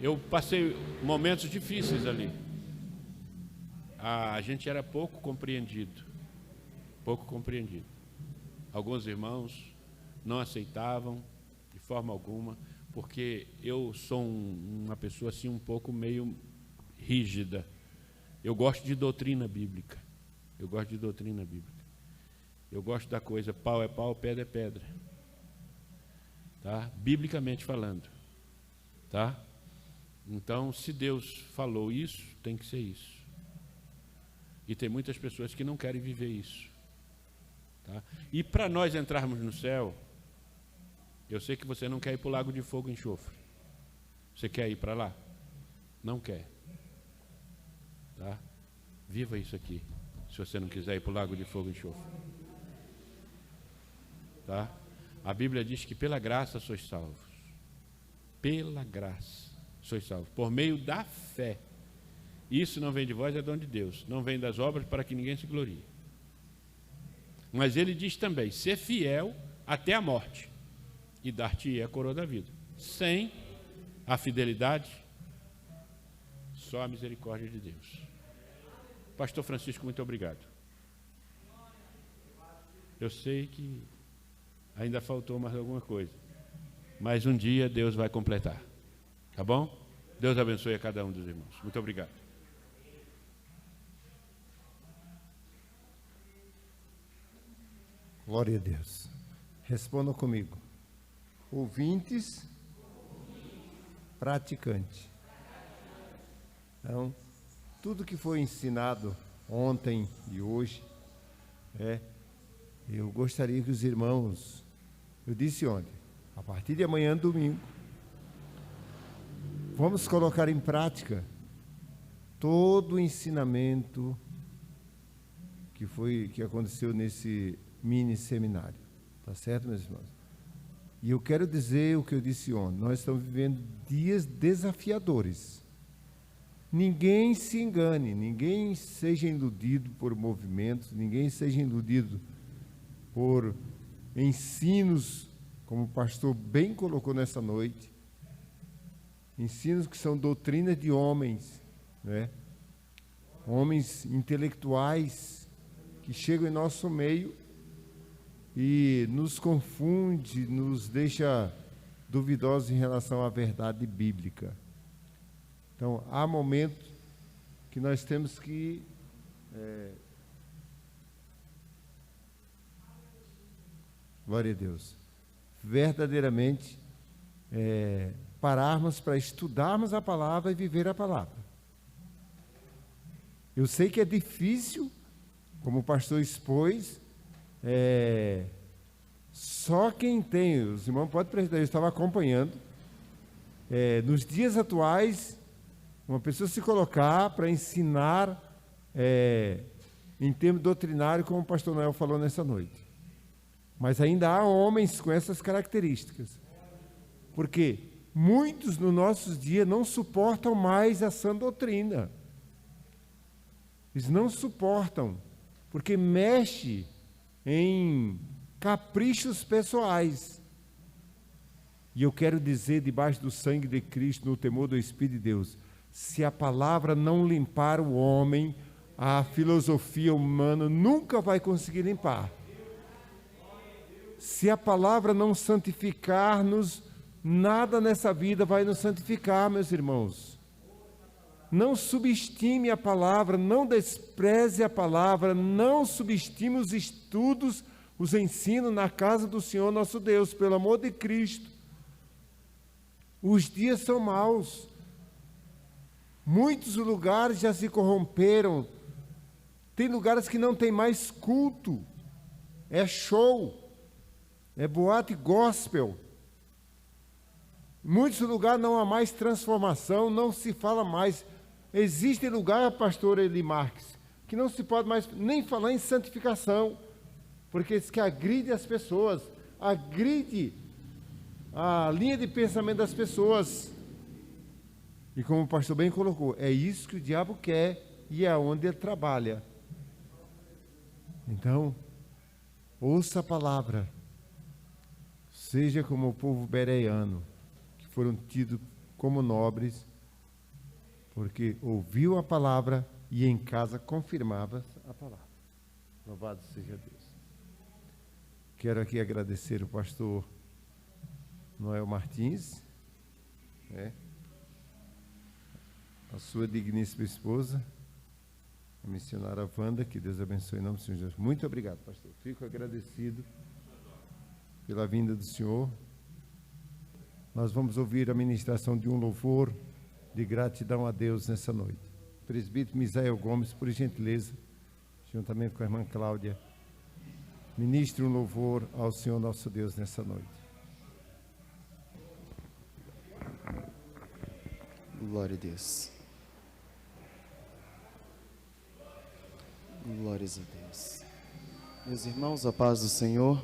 Eu passei momentos difíceis ali. A gente era pouco compreendido. Alguns irmãos não aceitavam de forma alguma, porque eu sou uma pessoa assim um pouco meio rígida. Eu gosto de doutrina bíblica. Eu gosto da coisa, pau é pau, pedra é pedra. Tá? Biblicamente falando. Tá? Então, se Deus falou isso, tem que ser isso. E tem muitas pessoas que não querem viver isso. Tá? E para nós entrarmos no céu, eu sei que você não quer ir para o lago de fogo e enxofre. Você quer ir para lá? Não quer. Tá? Viva isso aqui, se você não quiser ir para o lago de fogo e enxofre. Tá? A Bíblia diz que pela graça sois salvos. Pela graça sois salvos, por meio da fé. Isso não vem de vós, é dom de Deus. Não vem das obras para que ninguém se glorie. Mas ele diz também, ser fiel até a morte, e dar-te a coroa da vida. Sem a fidelidade, só a misericórdia de Deus. Pastor Francisco, muito obrigado. Eu sei que ainda faltou mais alguma coisa, mas um dia Deus vai completar. Tá bom? Deus abençoe a cada um dos irmãos. Muito obrigado. Glória a Deus. Respondam comigo. Ouvintes, praticante. Então, tudo que foi ensinado ontem e hoje, eu gostaria que os irmãos, eu disse ontem, a partir de amanhã, domingo, vamos colocar em prática todo o ensinamento que aconteceu nesse mini seminário. Tá certo, meus irmãos? E eu quero dizer o que eu disse ontem. Nós estamos vivendo dias desafiadores. Ninguém se engane, ninguém seja iludido por movimentos, ninguém seja iludido por ensinos, como o pastor bem colocou nessa noite, ensinos que são doutrinas de homens, né? Homens intelectuais que chegam em nosso meio e nos confunde, nos deixa duvidosos em relação à verdade bíblica. Então, há momentos que nós temos que glória a Deus, verdadeiramente pararmos para estudarmos a palavra e viver a palavra. Eu sei que é difícil, como o pastor expôs, só quem tem, os irmãos podem prestar, eu estava acompanhando, nos dias atuais, uma pessoa se colocar para ensinar em termos doutrinários, como o pastor Noel falou nessa noite. Mas ainda há homens com essas características. Porque muitos nos nossos dias não suportam mais a sã doutrina. Eles não suportam, porque mexe em caprichos pessoais. E eu quero dizer, debaixo do sangue de Cristo, no temor do Espírito de Deus, se a palavra não limpar o homem, a filosofia humana nunca vai conseguir limpar. Se a palavra não santificar-nos, nada nessa vida vai nos santificar, meus irmãos. Não subestime a palavra, não despreze a palavra, não subestime os estudos, os ensinos na casa do Senhor nosso Deus, pelo amor de Cristo. Os dias são maus. Muitos lugares já se corromperam. Tem lugares que não tem mais culto. É show. É boate gospel. Em muitos lugares não há mais transformação, não se fala mais. Existe lugar, pastor Eli Marques, que não se pode mais nem falar em santificação, porque isso que agride as pessoas, agride a linha de pensamento das pessoas. E como o pastor bem colocou, é isso que o diabo quer e é onde ele trabalha. Então, ouça a palavra. Seja como o povo bereano, que foram tidos como nobres, porque ouviu a palavra e em casa confirmava a palavra. Louvado seja Deus. Quero aqui agradecer o pastor Noel Martins, a sua digníssima esposa, a missionária Wanda, que Deus abençoe em nome do Senhor Jesus. Muito obrigado, pastor. Fico agradecido pela vinda do Senhor. Nós vamos ouvir a ministração de um louvor de gratidão a Deus nessa noite. Presbítero Misael Gomes, por gentileza, juntamente com a irmã Cláudia, ministre um louvor ao Senhor nosso Deus nessa noite. Glória a Deus. Glórias a Deus. Meus irmãos, a paz do Senhor.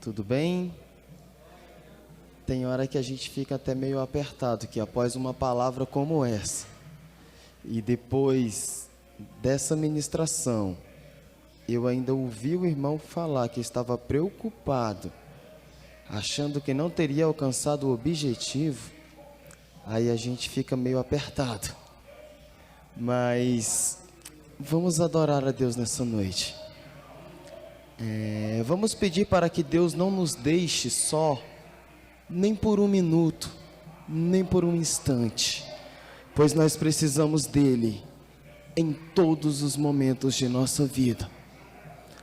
Tudo bem? Tem hora que a gente fica até meio apertado, que após uma palavra como essa, e depois dessa ministração, eu ainda ouvi o irmão falar que estava preocupado, achando que não teria alcançado o objetivo, aí a gente fica meio apertado. Mas vamos adorar a Deus nessa noite. Vamos pedir para que Deus não nos deixe só, nem por um minuto, nem por um instante, pois nós precisamos dele em todos os momentos de nossa vida.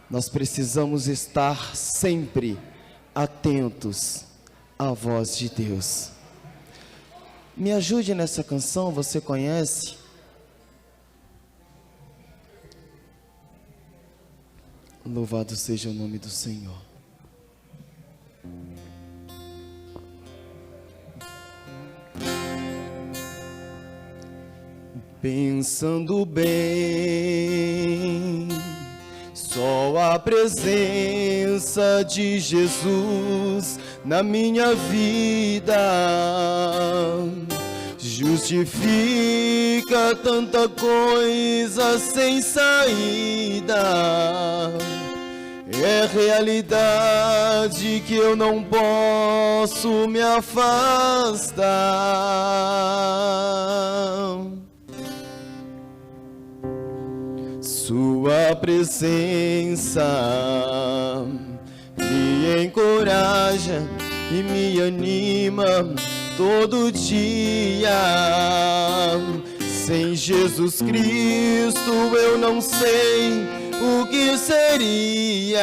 Nós precisamos estar sempre atentos à voz de Deus. Me ajude nessa canção, você conhece? Louvado seja o nome do Senhor. Pensando bem, só a presença de Jesus na minha vida justifica tanta coisa sem saída. É realidade que eu não posso me afastar. Sua presença me encoraja e me anima todo dia. Sem Jesus Cristo eu não sei o que seria.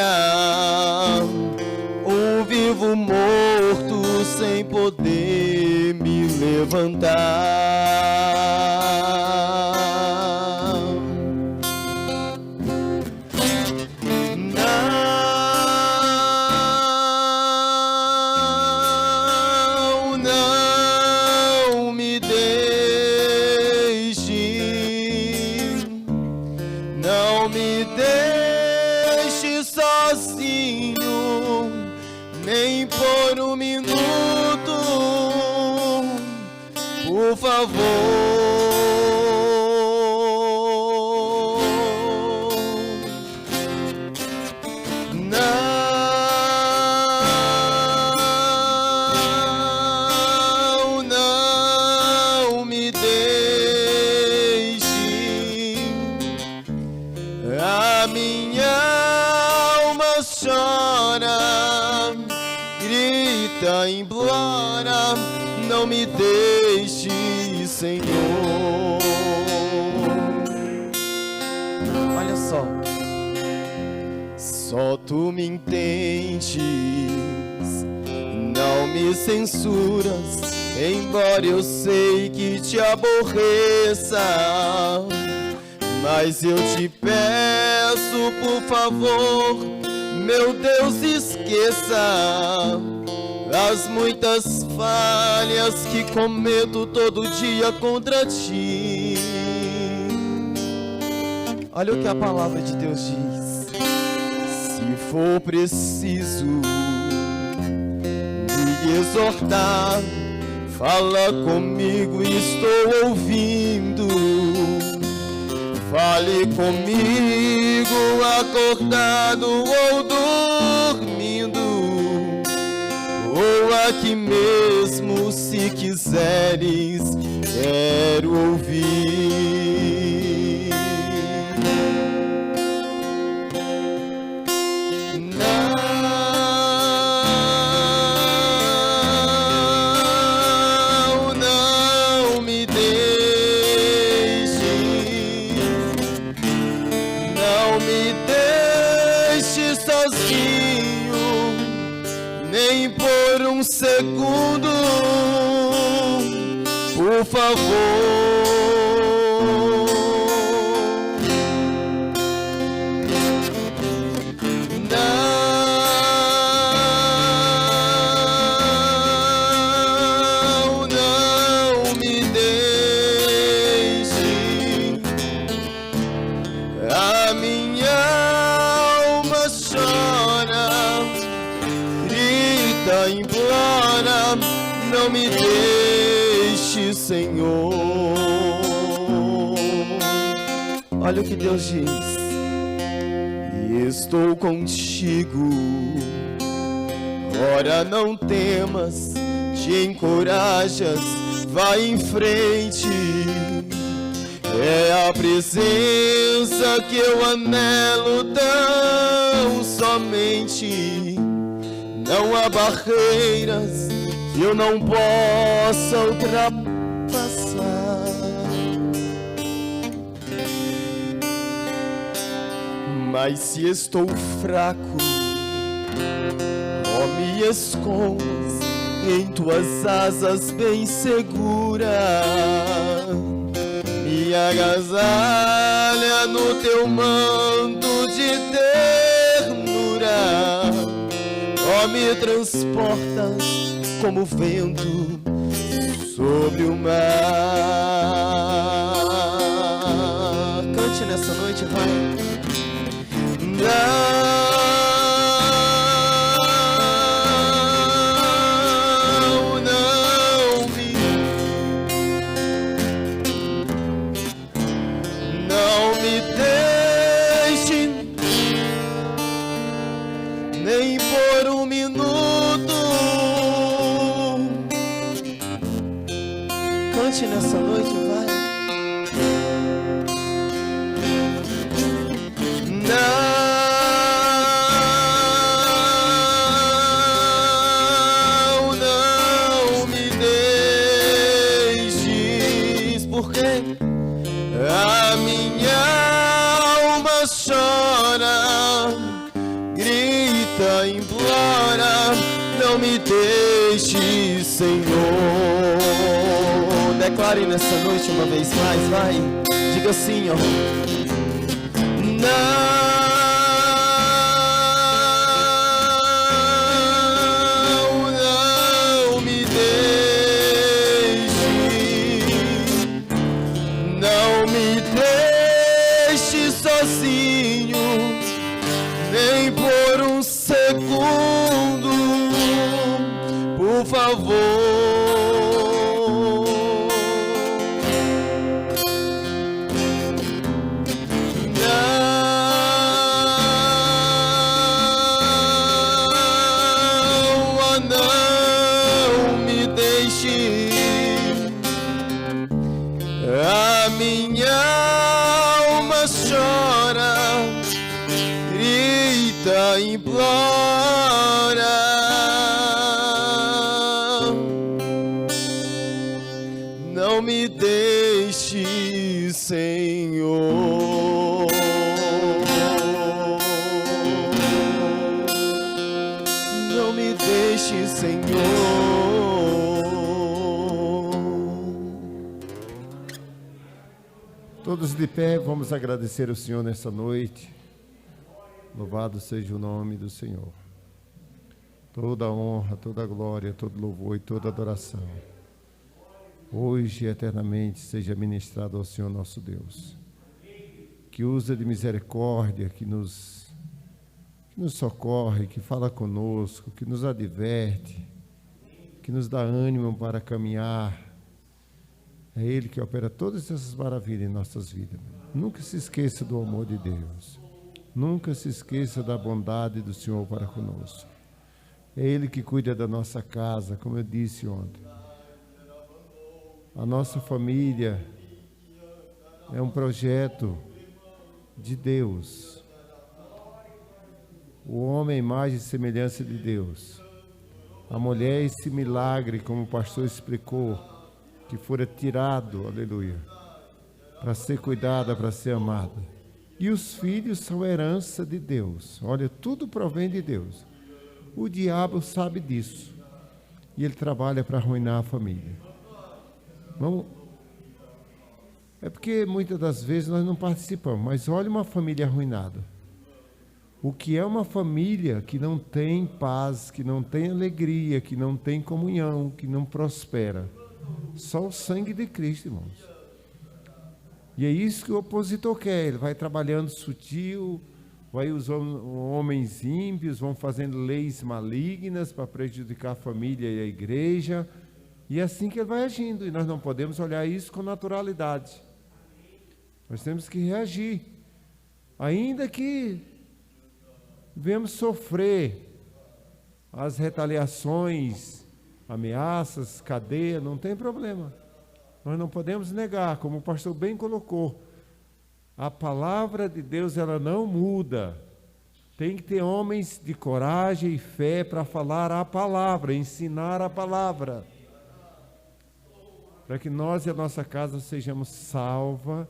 Um vivo morto sem poder me levantar. Por favor, não implora, não me deixe, Senhor. Olha só tu me entendes, não me censuras, embora eu sei que te aborreça. Mas eu te peço, por favor, meu Deus, esqueça as muitas falhas que cometo todo dia contra ti. Olha o que a palavra de Deus diz. Se for preciso me exortar, fala comigo, estou ouvindo. Fale comigo, acordado ou dormindo, ou aqui mesmo, se quiseres, quero ouvir. Não me deixe sozinho, nem por um segundo, por favor. Não me deixe. A minha alma chora, grita, implora, não me deixe, Senhor. Olha o que Deus diz. Estou contigo, ora não temas, te encorajas, vai em frente. É a presença que eu anelo tão somente. Não há barreiras que eu não possa ultrapassar. Mas se estou fraco, ó, me escondas em tuas asas bem segura. Me agasalha no teu manto de ternura, ó, me transportas como vento sobre o mar. Cante nessa noite, vai. Não me deixe nem por um minuto. Cante nessa noite, vai. Não me deixes, porque a minha alma chora, grita, implora, não me deixes, Senhor. Declare nessa noite uma vez mais, vai. Diga assim, ó. Não me deixe, não me deixe sozinho, nem por um segundo, por favor. A minha alma chora, grita, implora. me deixe, Senhor. Não me deixe, Senhor. Todos de pé, vamos agradecer ao Senhor nessa noite. Louvado seja o nome do Senhor. Toda honra, toda glória, todo louvor e toda adoração, hoje e eternamente, seja ministrado ao Senhor nosso Deus, que usa de misericórdia, que nos socorre, que fala conosco, que nos adverte, que nos dá ânimo para caminhar. É Ele que opera todas essas maravilhas em nossas vidas. Nunca se esqueça do amor de Deus. Nunca se esqueça da bondade do Senhor para conosco. É Ele que cuida da nossa casa, como eu disse ontem. A nossa família é um projeto de Deus. O homem é a imagem e semelhança de Deus. A mulher é esse milagre, como o pastor explicou, que fora tirado, aleluia, para ser cuidada, para ser amada. E os filhos são herança de Deus. Olha, tudo provém de Deus. O diabo sabe disso. E ele trabalha para arruinar a família. Vamos. É porque muitas das vezes nós não participamos, mas olha uma família arruinada. O que é uma família que não tem paz, que não tem alegria, que não tem comunhão, que não prospera? Só o sangue de Cristo, irmãos. E é isso que o opositor quer. Ele vai trabalhando sutil, vai os homens ímpios, vão fazendo leis malignas para prejudicar a família e a igreja. E é assim que ele vai agindo. E nós não podemos olhar isso com naturalidade. Nós temos que reagir. Ainda que venhamos sofrer as retaliações, ameaças, cadeia, não tem problema. Nós não podemos negar, como o pastor bem colocou. A palavra de Deus, ela não muda. Tem que ter homens de coragem e fé para falar a palavra, ensinar a palavra. Para que nós e a nossa casa sejamos salva,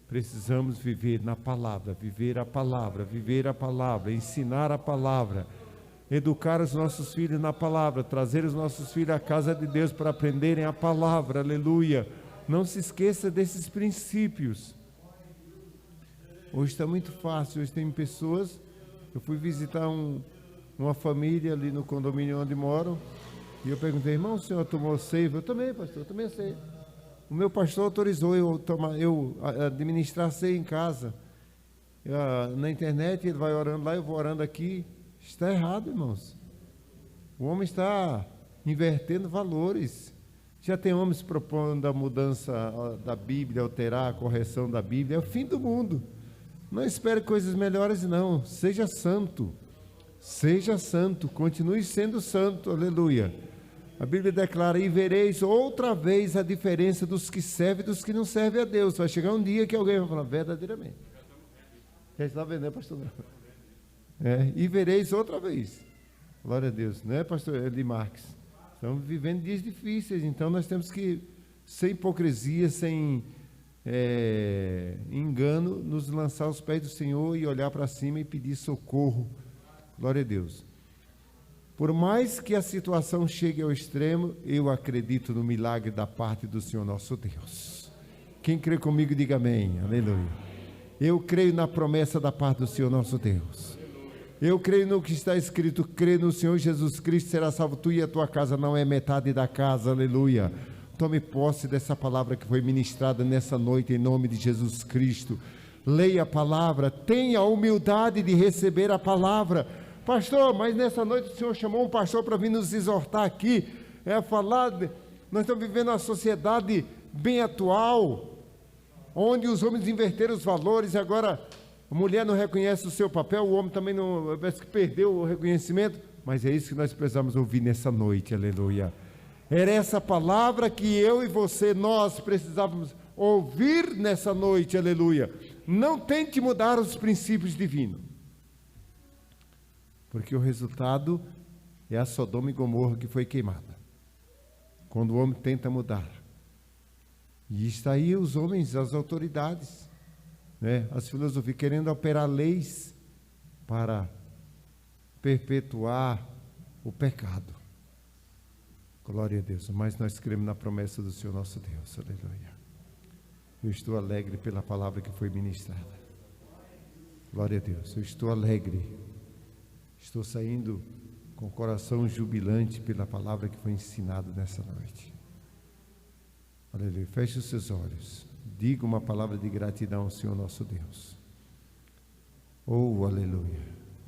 precisamos viver na palavra, viver a palavra, viver a palavra, ensinar a palavra, educar os nossos filhos na palavra, trazer os nossos filhos à casa de Deus para aprenderem a palavra, aleluia. Não se esqueça desses princípios. Hoje está muito fácil, hoje tem pessoas, eu fui visitar uma família ali no condomínio onde moro, e eu perguntei, irmão, o senhor tomou seiva? Eu também, pastor, eu também sei. O meu pastor autorizou eu administrar ceia em casa. Na internet ele vai orando lá, eu vou orando aqui. Está errado, irmãos. O homem está invertendo valores. Já tem homens propondo a mudança da Bíblia, alterar a correção da Bíblia. É o fim do mundo. Não espere coisas melhores, não. Seja santo. Seja santo. Continue sendo santo. Aleluia. A Bíblia declara, e vereis outra vez a diferença dos que servem e dos que não servem a Deus. Vai chegar um dia que alguém vai falar, verdadeiramente. Já está vendo, né, pastor? E vereis outra vez. Glória a Deus. Não é, pastor Eli Marques? Estamos vivendo dias difíceis, então nós temos que, sem hipocrisia, sem engano, nos lançar aos pés do Senhor e olhar para cima e pedir socorro. Glória a Deus. Por mais que a situação chegue ao extremo, eu acredito no milagre da parte do Senhor nosso Deus. Quem crê comigo, diga amém. Aleluia. Eu creio na promessa da parte do Senhor nosso Deus. Eu creio no que está escrito, creio no Senhor Jesus Cristo, será salvo tu e a tua casa, não é metade da casa, aleluia. Tome posse dessa palavra que foi ministrada nessa noite, em nome de Jesus Cristo. Leia a palavra, tenha a humildade de receber a palavra. Pastor, mas nessa noite o Senhor chamou um pastor para vir nos exortar aqui, nós estamos vivendo uma sociedade bem atual, onde os homens inverteram os valores, e agora a mulher não reconhece o seu papel, o homem também não, parece que perdeu o reconhecimento, mas é isso que nós precisamos ouvir nessa noite, aleluia. Era essa palavra que eu e você, nós precisávamos ouvir nessa noite, aleluia. Não tente mudar os princípios divinos, porque o resultado é a Sodoma e Gomorra que foi queimada. Quando o homem tenta mudar, E está aí os homens, as autoridades, né? As filosofias querendo operar leis para perpetuar o pecado. Glória a Deus. Mas nós cremos na promessa do Senhor nosso Deus. Aleluia. Eu estou alegre pela palavra que foi ministrada. Glória a Deus. Eu estou alegre. Estou saindo com o coração jubilante pela palavra que foi ensinada nessa noite. Aleluia. Feche os seus olhos. Diga uma palavra de gratidão ao Senhor nosso Deus. Oh, aleluia.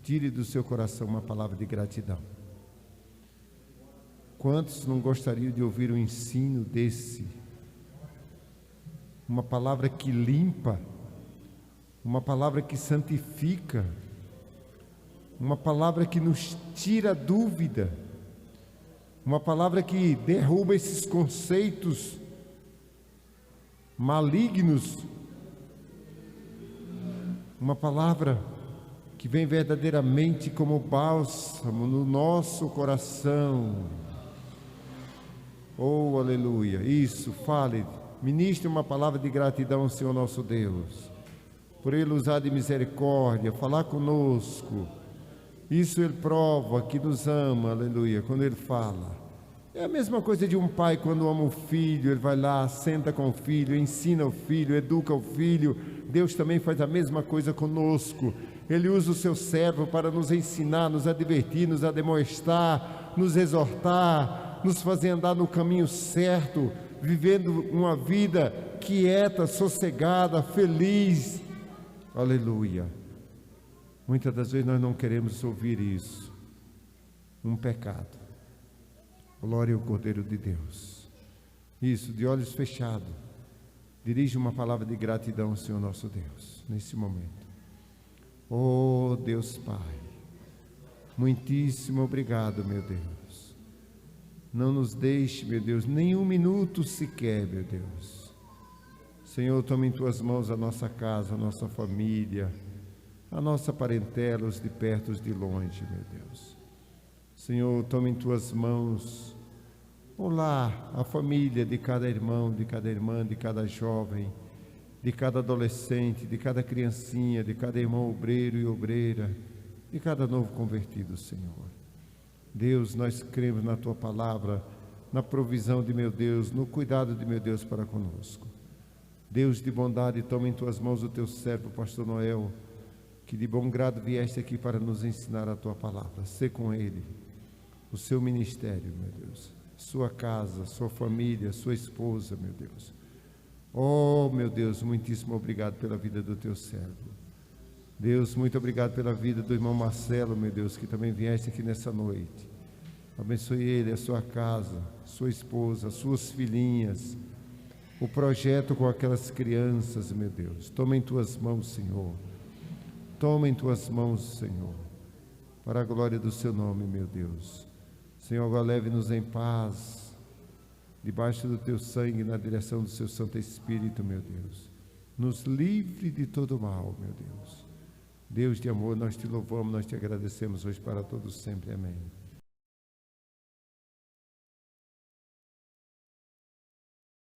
Tire do seu coração uma palavra de gratidão. Quantos não gostariam de ouvir um ensino desse? Uma palavra que limpa, uma palavra que santifica, uma palavra que nos tira dúvida, uma palavra que derruba esses conceitos malignos, uma palavra que vem verdadeiramente como bálsamo no nosso coração. Oh, aleluia. Isso, fale, ministre uma palavra de gratidão ao Senhor nosso Deus, por Ele usar de misericórdia, falar conosco. Isso Ele prova que nos ama, aleluia, quando Ele fala. É a mesma coisa de um pai quando ama o filho, ele vai lá, senta com o filho, ensina o filho, educa o filho. Deus também faz a mesma coisa conosco. Ele usa o seu servo para nos ensinar, nos advertir, nos admoestar, nos exortar, nos fazer andar no caminho certo, vivendo uma vida quieta, sossegada, feliz. Aleluia. Muitas das vezes nós não queremos ouvir isso. Um pecado. Glória ao Cordeiro de Deus. Isso, de olhos fechados. Dirige uma palavra de gratidão ao Senhor nosso Deus, nesse momento. Oh, Deus Pai, muitíssimo obrigado, meu Deus. Não nos deixe, meu Deus, nem um minuto sequer, meu Deus. Senhor, toma em Tuas mãos a nossa casa, a nossa família, a nossa parentela, os de perto, os de longe, meu Deus. Senhor, toma em Tuas mãos o lar, a família de cada irmão, de cada irmã, de cada jovem, de cada adolescente, de cada criancinha, de cada irmão obreiro e obreira, de cada novo convertido, Senhor. Deus, nós cremos na Tua palavra, na provisão de meu Deus, no cuidado de meu Deus para conosco. Deus de bondade, toma em Tuas mãos o Teu servo, Pastor Noel, que de bom grado vieste aqui para nos ensinar a Tua palavra. Sê com ele, o seu ministério, meu Deus, sua casa, sua família, sua esposa, meu Deus. Oh, meu Deus, muitíssimo obrigado pela vida do Teu servo. Deus, muito obrigado pela vida do irmão Marcelo, meu Deus, que também vieste aqui nessa noite. Abençoe ele, a sua casa, sua esposa, suas filhinhas, o projeto com aquelas crianças, meu Deus. Toma em Tuas mãos, Senhor. Toma em Tuas mãos, Senhor, para a glória do Seu nome, meu Deus. Senhor, agora leve-nos em paz, debaixo do Teu sangue, na direção do Seu Santo Espírito, meu Deus. Nos livre de todo mal, meu Deus. Deus de amor, nós Te louvamos, nós Te agradecemos hoje para todos sempre. Amém.